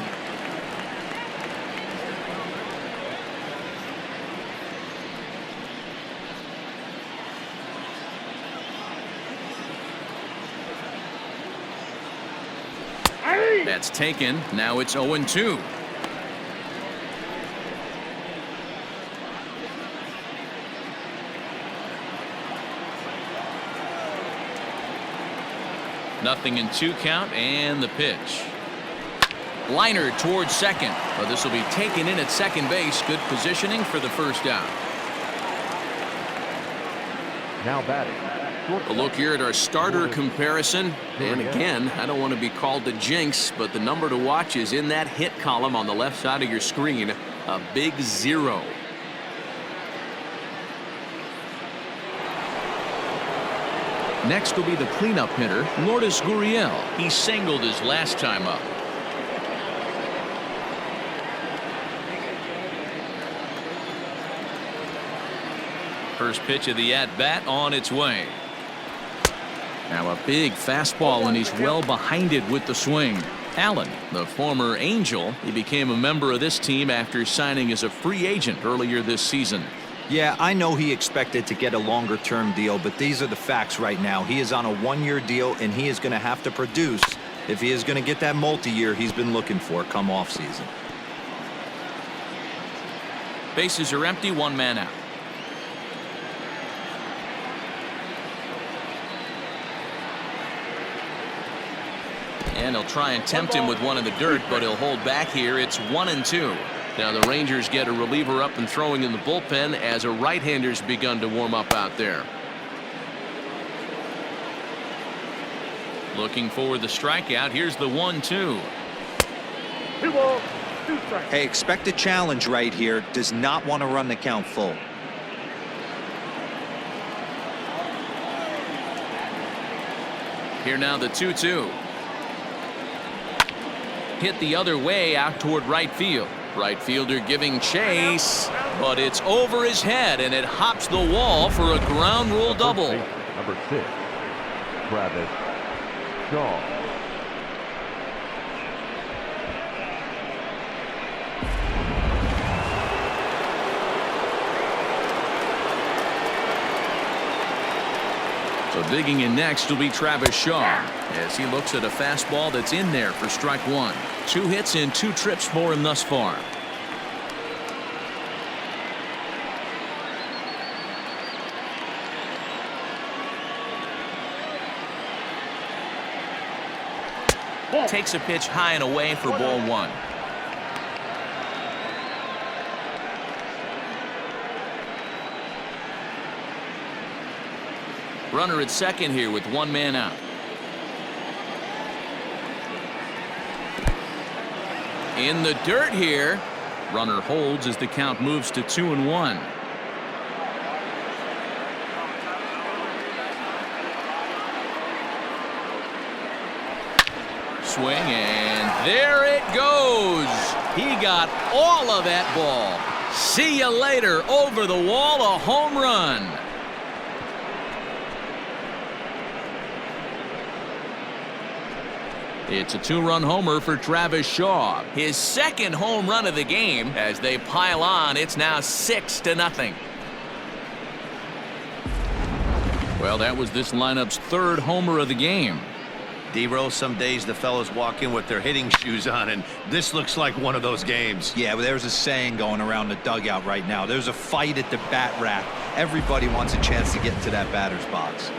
That's taken. Now it's 0-2. Nothing in 2 count, and the pitch. Liner towards second. But this will be taken in at second base. Good positioning for the first out. Now batting, A look here at our starter comparison. And again, I don't want to be called the jinx, but the number to watch is in that hit column on the left side of your screen. A big 0. Next will be the cleanup hitter, Lourdes Gurriel. He singled his last time up. First pitch of the at-bat on its way. Now a big fastball, and he's well behind it with the swing. Allard, the former Angel, he became a member of this team after signing as a free agent earlier this season. Yeah, I know he expected to get a longer-term deal, but these are the facts right now. He is on a one-year deal, and he is going to have to produce if he is going to get that multi-year he's been looking for come off-season. Bases are empty, 1 man out. And he'll try and tempt him with one in the dirt, but he'll hold back here. It's 1-2. Now the Rangers get a reliever up and throwing in the bullpen as a right-hander's begun to warm up out there. Looking for the strikeout. Here's the 1-2. 2 balls, 2 strikes. Hey, expect a challenge right here. Does not want to run the count full. Here now the 2-2. Hit the other way out toward right field. Right fielder giving chase, but it's over his head, and it hops the wall for a ground rule double. Number 6, Travis Shaw. So digging in next will be Travis Shaw as he looks at a fastball that's in there for strike 1. 2 hits in 2 trips for him thus far. Takes a pitch high and away for ball 1. Runner at second here with 1 man out. In the dirt here. Runner holds as the count moves to 2-1. Swing, and there it goes. He got all of that ball. See you later. Over the wall, a home run. It's a 2-run homer for Travis Shaw. His second home run of the game. As they pile on, it's now 6-0. Well, that was this lineup's 3rd homer of the game. D-Rose, some days the fellows walk in with their hitting shoes on, and this looks like one of those games. Yeah, but there's a saying going around the dugout right now. There's a fight at the bat rack. Everybody wants a chance to get into that batter's box.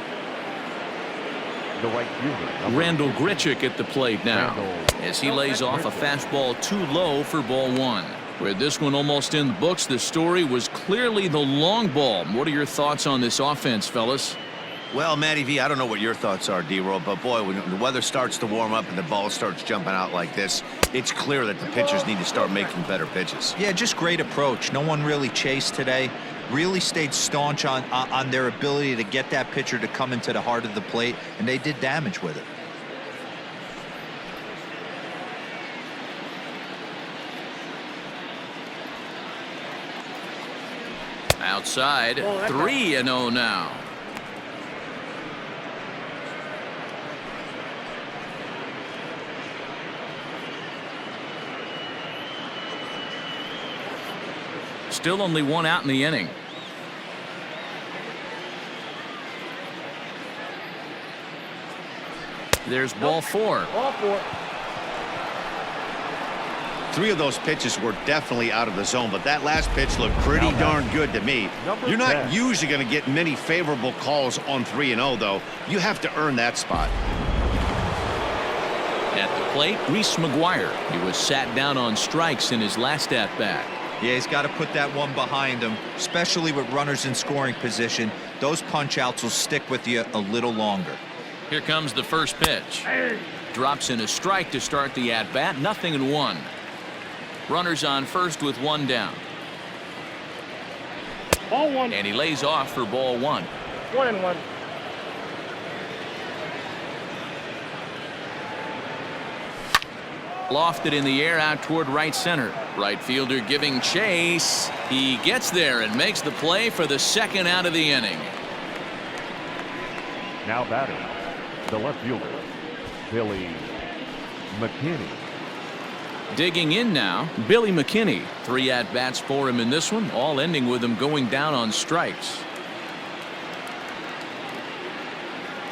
The right fielder, Randall Grichuk at the plate now as he lays off a fastball too low for ball 1. With this one almost in the books, the story was clearly the long ball. What are your thoughts on this offense, fellas? Well, Matty V, I don't know what your thoughts are, D-Roll, but boy, when the weather starts to warm up and the ball starts jumping out like this, it's clear that the pitchers need to start making better pitches. Yeah, just great approach. No one really chased today. Really stayed staunch on their ability to get that pitcher to come into the heart of the plate, and they did damage with it. Outside, 3-0 now. Still only 1 out in the inning. There's ball 4. Ball 4. 3 of those pitches were definitely out of the zone, but that last pitch looked pretty darn good to me. You're not usually going to get many favorable calls on 3-0, though. You have to earn that spot. At the plate, Reese McGuire. He was sat down on strikes in his last at-bat. Yeah, he's got to put that one behind him, especially with runners in scoring position. Those punch-outs will stick with you a little longer. Here comes the first pitch. Drops in a strike to start the at-bat. 0-1. Runners on first with one down. Ball one. And he lays off for ball one. 1-1. Lofted in the air out toward right center. Right fielder giving chase. He gets there and makes the play for the second out of the inning. Now batting, the left fielder, Billy McKinney. Digging in now, Billy McKinney. 3 at-bats for him in this one, all ending with him going down on strikes.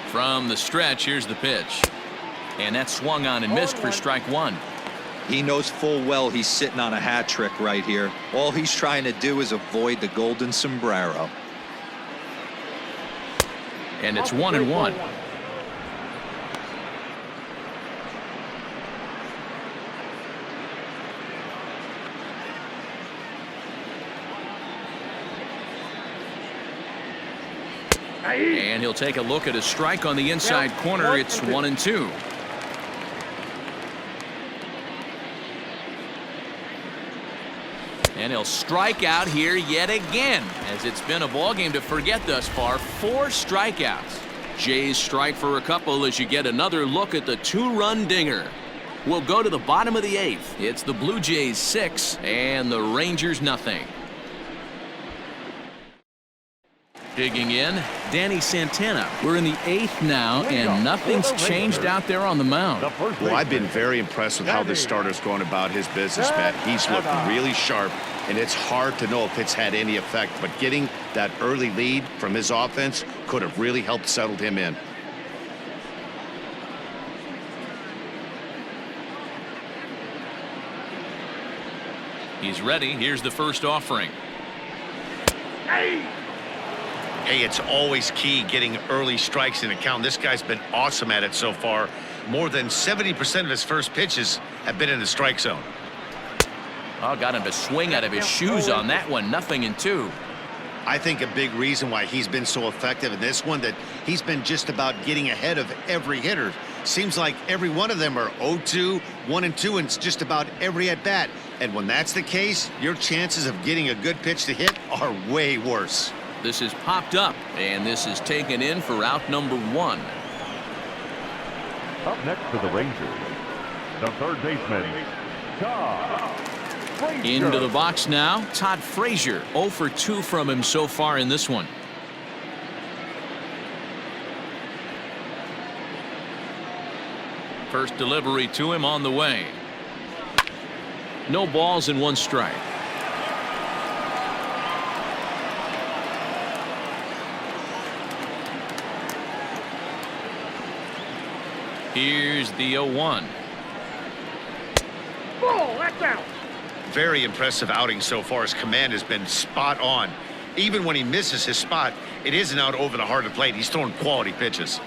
From the stretch, here's the pitch. And that swung on and missed for strike one. He knows full well he's sitting on a hat trick right here. All he's trying to do is avoid the golden sombrero. And it's 1-1. And he'll take a look at a strike on the inside corner. It's 1-2. And he'll strike out here yet again, as it's been a ball game to forget thus far. 4 strikeouts. Jays strike for a couple as you get another look at the 2-run dinger. We'll go to the bottom of the 8th. It's the Blue Jays 6 and the Rangers nothing. Digging in, Danny Santana. We're in the 8th now, and nothing's changed out there on the mound. Well, I've been very impressed with how this starter's going about his business, Matt. He's looked really sharp, and it's hard to know if it's had any effect, but getting that early lead from his offense could have really helped settle him in. He's ready. Here's the first offering. Hey, it's always key getting early strikes in a count. This guy's been awesome at it so far. More than 70% of his first pitches have been in the strike zone. Oh, got him to swing out of his shoes on that one. 0-2. I think a big reason why he's been so effective in this one, that he's been just about getting ahead of every hitter. Seems like every one of them are 0-2, 1-2, and it's just about every at-bat. And when that's the case, your chances of getting a good pitch to hit are way worse. This is popped up, and this is taken in for out number 1. Up next for the Rangers, the third baseman, Todd Frazier. Into the box now, Todd Frazier. 0 for 2 from him so far in this one. First delivery to him on the way. No balls and 1 strike. Here's the 0-1. Ball, that's out. Very impressive outing so far. His command has been spot on. Even when he misses his spot, it isn't out over the heart of the plate. He's throwing quality pitches.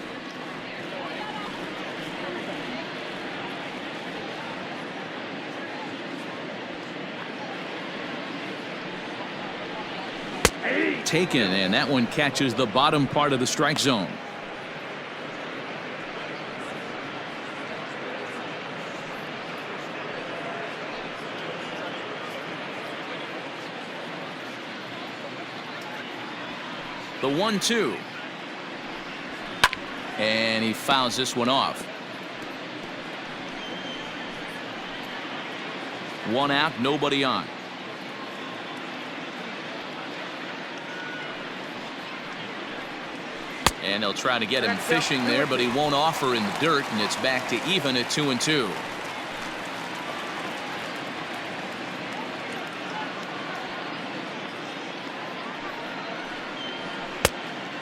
Taken, and that one catches the bottom part of the strike zone. The 1-2. And he fouls this one off. 1 out, nobody on. And they'll try to get him fishing there, but he won't offer in the dirt, and it's back to even at 2-2.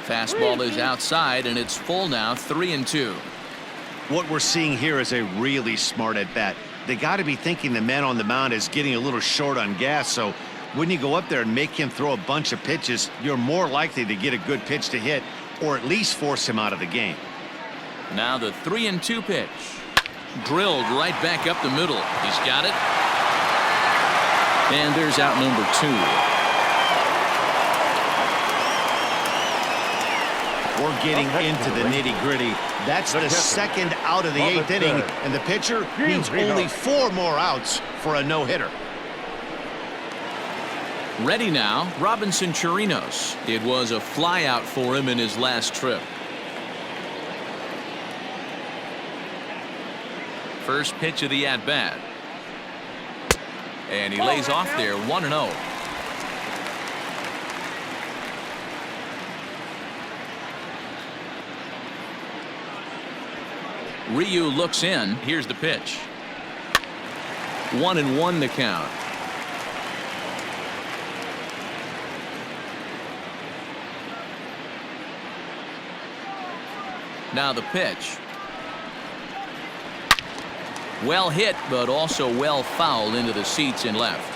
Fastball is outside, and it's full now, 3-2. What we're seeing here is a really smart at bat. They got to be thinking the man on the mound is getting a little short on gas, so when you go up there and make him throw a bunch of pitches, you're more likely to get a good pitch to hit, or at least force him out of the game. Now the 3-2 pitch. Drilled right back up the middle. He's got it. And there's out number 2. We're getting into the nitty-gritty. That's the second out of the 8th inning, and the pitcher needs only 4 more outs for a no-hitter. Ready now, Robinson Chirinos. It was a flyout for him in his last trip. First pitch of the at-bat. And he lays off there 1-0. Ryu looks in. Here's the pitch. 1-1 the count. Now the pitch. Well hit, but also well fouled into the seats and left.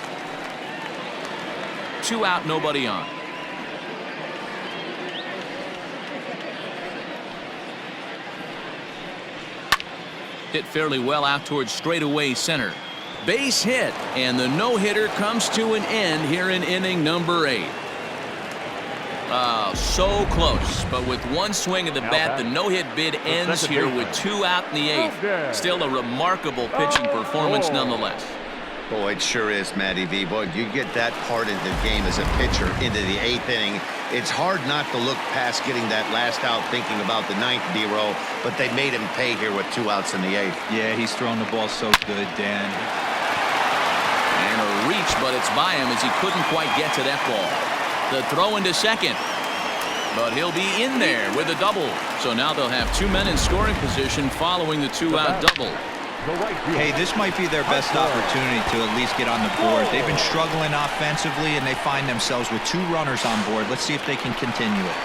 2 out, nobody on. Hit fairly well out towards straightaway center. Base hit, and the no-hitter comes to an end here in inning number 8. So close, but with one swing of the bat, the no-hit bid ends here with 2 out in the 8th. Still a remarkable pitching performance nonetheless. Boy, it sure is, Matty V. Boy, you get that part of the game as a pitcher into the 8th inning. It's hard not to look past getting that last out thinking about the 9th, D-row, but they made him pay here with 2 outs in the 8th. Yeah, he's throwing the ball so good, Dan. And a reach, but it's by him as he couldn't quite get to that ball. The throw into second. But he'll be in there with a double. So now they'll have 2 men in scoring position following the 2-out double. Hey, this might be their best opportunity to at least get on the board. They've been struggling offensively, and they find themselves with 2 runners on board. Let's see if they can continue it.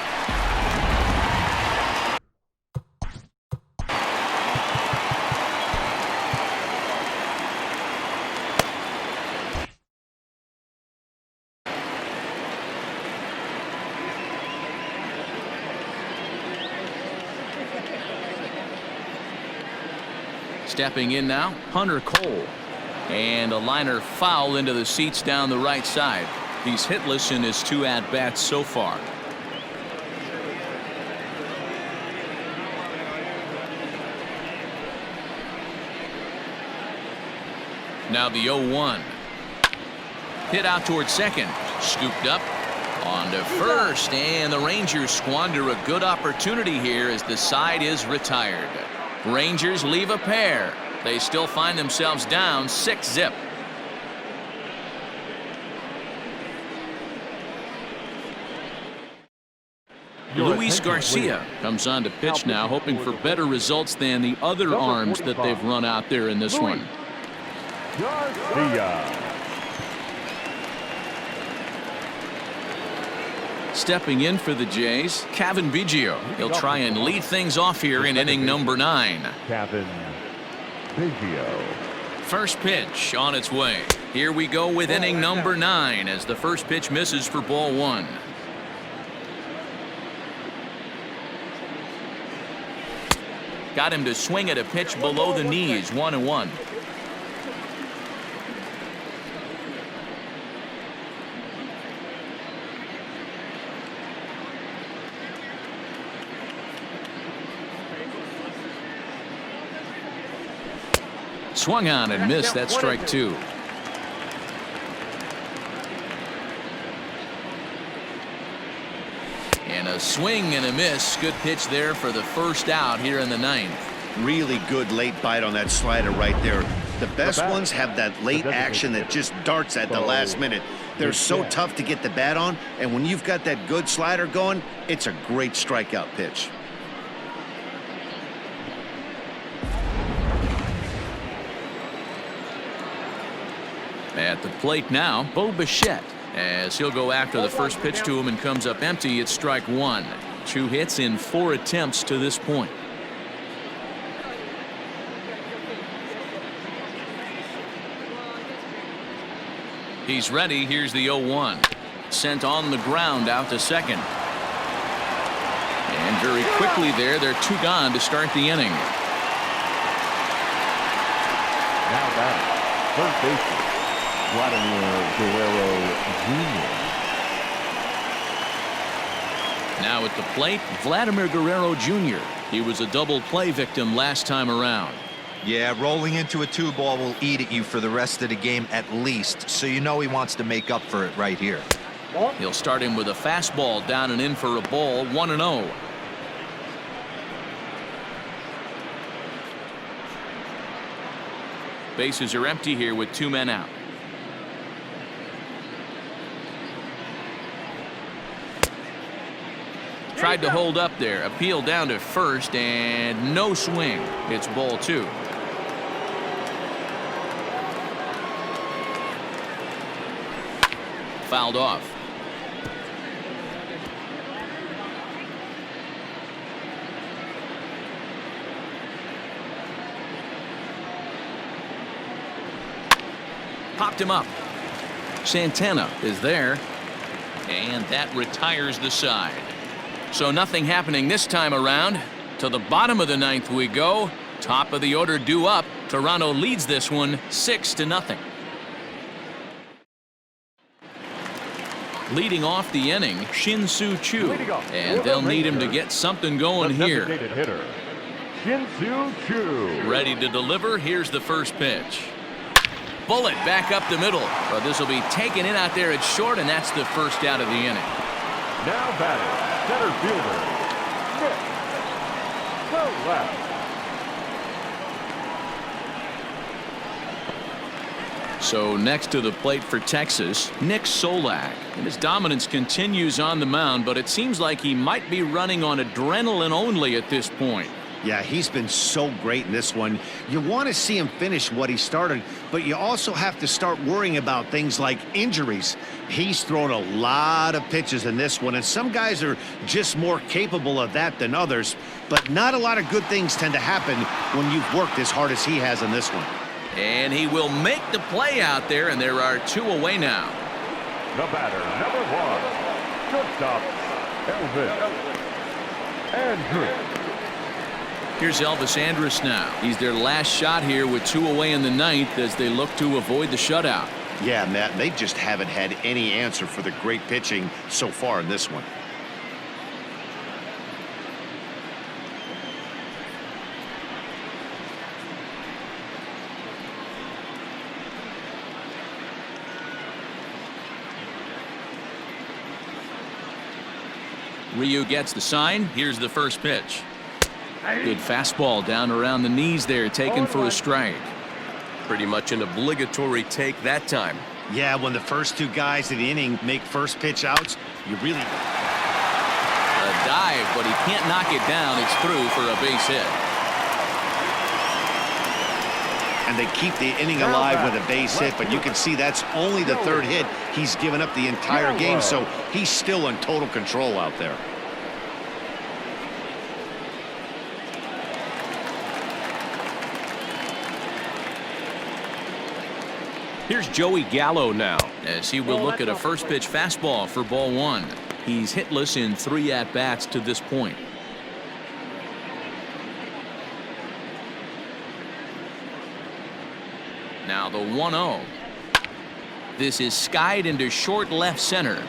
Stepping in now, Hunter Cole. And a liner foul into the seats down the right side. He's hitless in his 2 at-bats so far. Now the 0-1. Hit out towards second. Scooped up. On to first. And the Rangers squander a good opportunity here as the side is retired. Rangers leave a pair. They still find themselves down 6-0. Luis Garcia comes on to pitch now, hoping for better results than the other arms that they've run out there in this one. Garcia. Stepping in for the Jays, Kevin Biggio. He'll try and lead things off here in inning number 9. Kevin Biggio. First pitch on its way. Here we go with inning number 9 as the first pitch misses for ball 1. Got him to swing at a pitch below the knees, 1-1. Swung on and missed. That strike 2. And a swing and a miss. Good pitch there for the first out here in the 9th. Really good late bite on that slider right there. The best ones have that late action that just darts at the last minute. They're so tough to get the bat on, and when you've got that good slider going, it's a great strikeout pitch. At the plate now, Bo Bichette, as he'll go after the first pitch to him and comes up empty. It's strike 1. 2 hits in 4 attempts to this point. He's ready. Here's the 0-1. Sent on the ground out to second. And very quickly there, they're 2 gone to start the inning. Now batting, third baseman, Vladimir Guerrero Jr. Now at the plate, Vladimir Guerrero Jr. He was a double play victim last time around. Yeah, rolling into a 2-ball will eat at you for the rest of the game at least, so you know he wants to make up for it right here. He'll start him with a fastball down and in for a ball, 1-0. Bases are empty here with 2 men out. Tried to hold up there, appeal down to first, and no swing. It's ball 2. Fouled off. Popped him up. Santana is there, and that retires the side. So nothing happening this time around. To the bottom of the 9th we go. Top of the order due up. Toronto leads this one 6-0. Leading off the inning, Shin-Soo Choo, and they'll need him to get something going here. Hitter, Shin-Soo Choo. Ready to deliver. Here's the first pitch. Bullet back up the middle, but this will be taken in out there at short, and that's the first out of the inning. Now batting, center fielder, Nick Solak. So next to the plate for Texas, Nick Solak. And his dominance continues on the mound, but it seems like he might be running on adrenaline only at this point. Yeah, he's been so great in this one. You want to see him finish what he started, but you also have to start worrying about things like injuries. He's thrown a lot of pitches in this one, and some guys are just more capable of that than others, but not a lot of good things tend to happen when you've worked as hard as he has in this one. And he will make the play out there, and there are 2 away now. The batter, number 1, shortstop, Elvis Andrus. Here's Elvis Andrus now. He's their last shot here with 2 away in the 9th as they look to avoid the shutout. Yeah, Matt, they just haven't had any answer for the great pitching so far in this one. Ryu gets the sign. Here's the first pitch. Good fastball down around the knees there, taken for a strike. Pretty much an obligatory take that time. Yeah, when the first 2 guys in the inning make first pitch outs, you really... A dive, but he can't knock it down. It's through for a base hit. And they keep the inning alive with a base hit, but you can see that's only the 3rd hit he's given up the entire game, so he's still in total control out there. Here's Joey Gallo now, as he will look at a first pitch fastball for ball 1. He's hitless in 3 at-bats to this point. Now the 1-0. This is skied into short left center.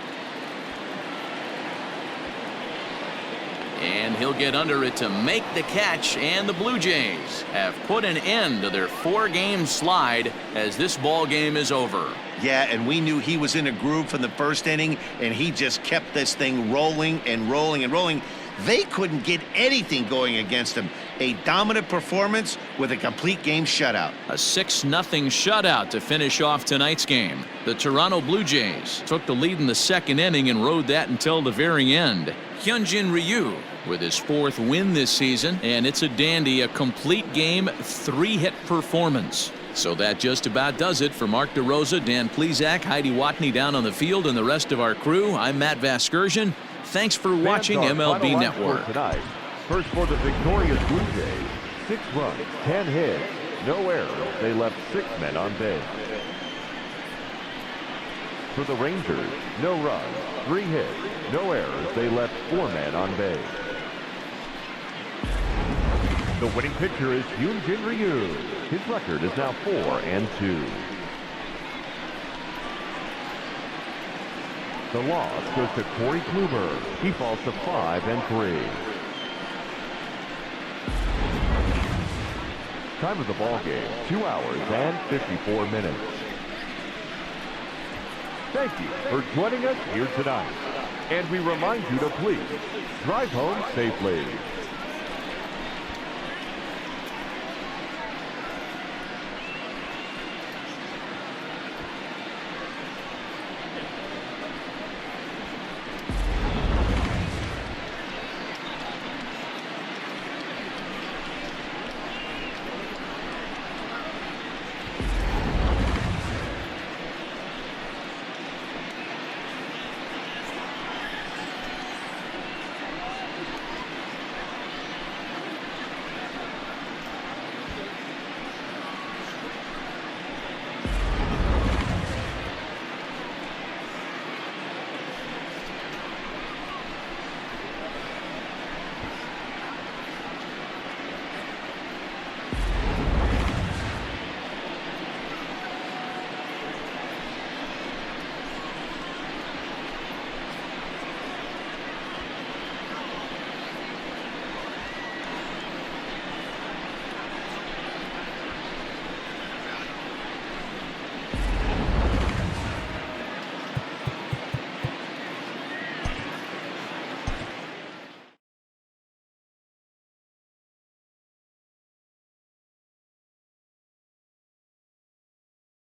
And he'll get under it to make the catch, and the Blue Jays have put an end to their 4-game slide as this ball game is over. Yeah, and we knew he was in a groove from the first inning, and he just kept this thing rolling and rolling and rolling. They couldn't get anything going against him. A dominant performance with a complete game shutout. A 6-0 shutout to finish off tonight's game. The Toronto Blue Jays took the lead in the 2nd inning and rode that until the very end. Hyun-Jin Ryu with his 4th win this season, and it's a dandy, a complete game, 3-hit performance. So that just about does it for Mark DeRosa, Dan Plesac, Heidi Watney down on the field, and the rest of our crew. I'm Matt Vasgersian. Thanks for watching MLB Network. Tonight, first for the victorious Blue Jays, 6 runs, 10 hits, no errors. They left 6 men on base. For the Rangers, no runs, 3 hits, no errors. They left 4 men on base. The winning pitcher is Hyun-Jin Ryu. His record is now 4-2. The loss goes to Corey Kluber. He falls to 5-3. Time of the ball game, 2 hours and 54 minutes. Thank you for joining us here tonight. And we remind you to please drive home safely.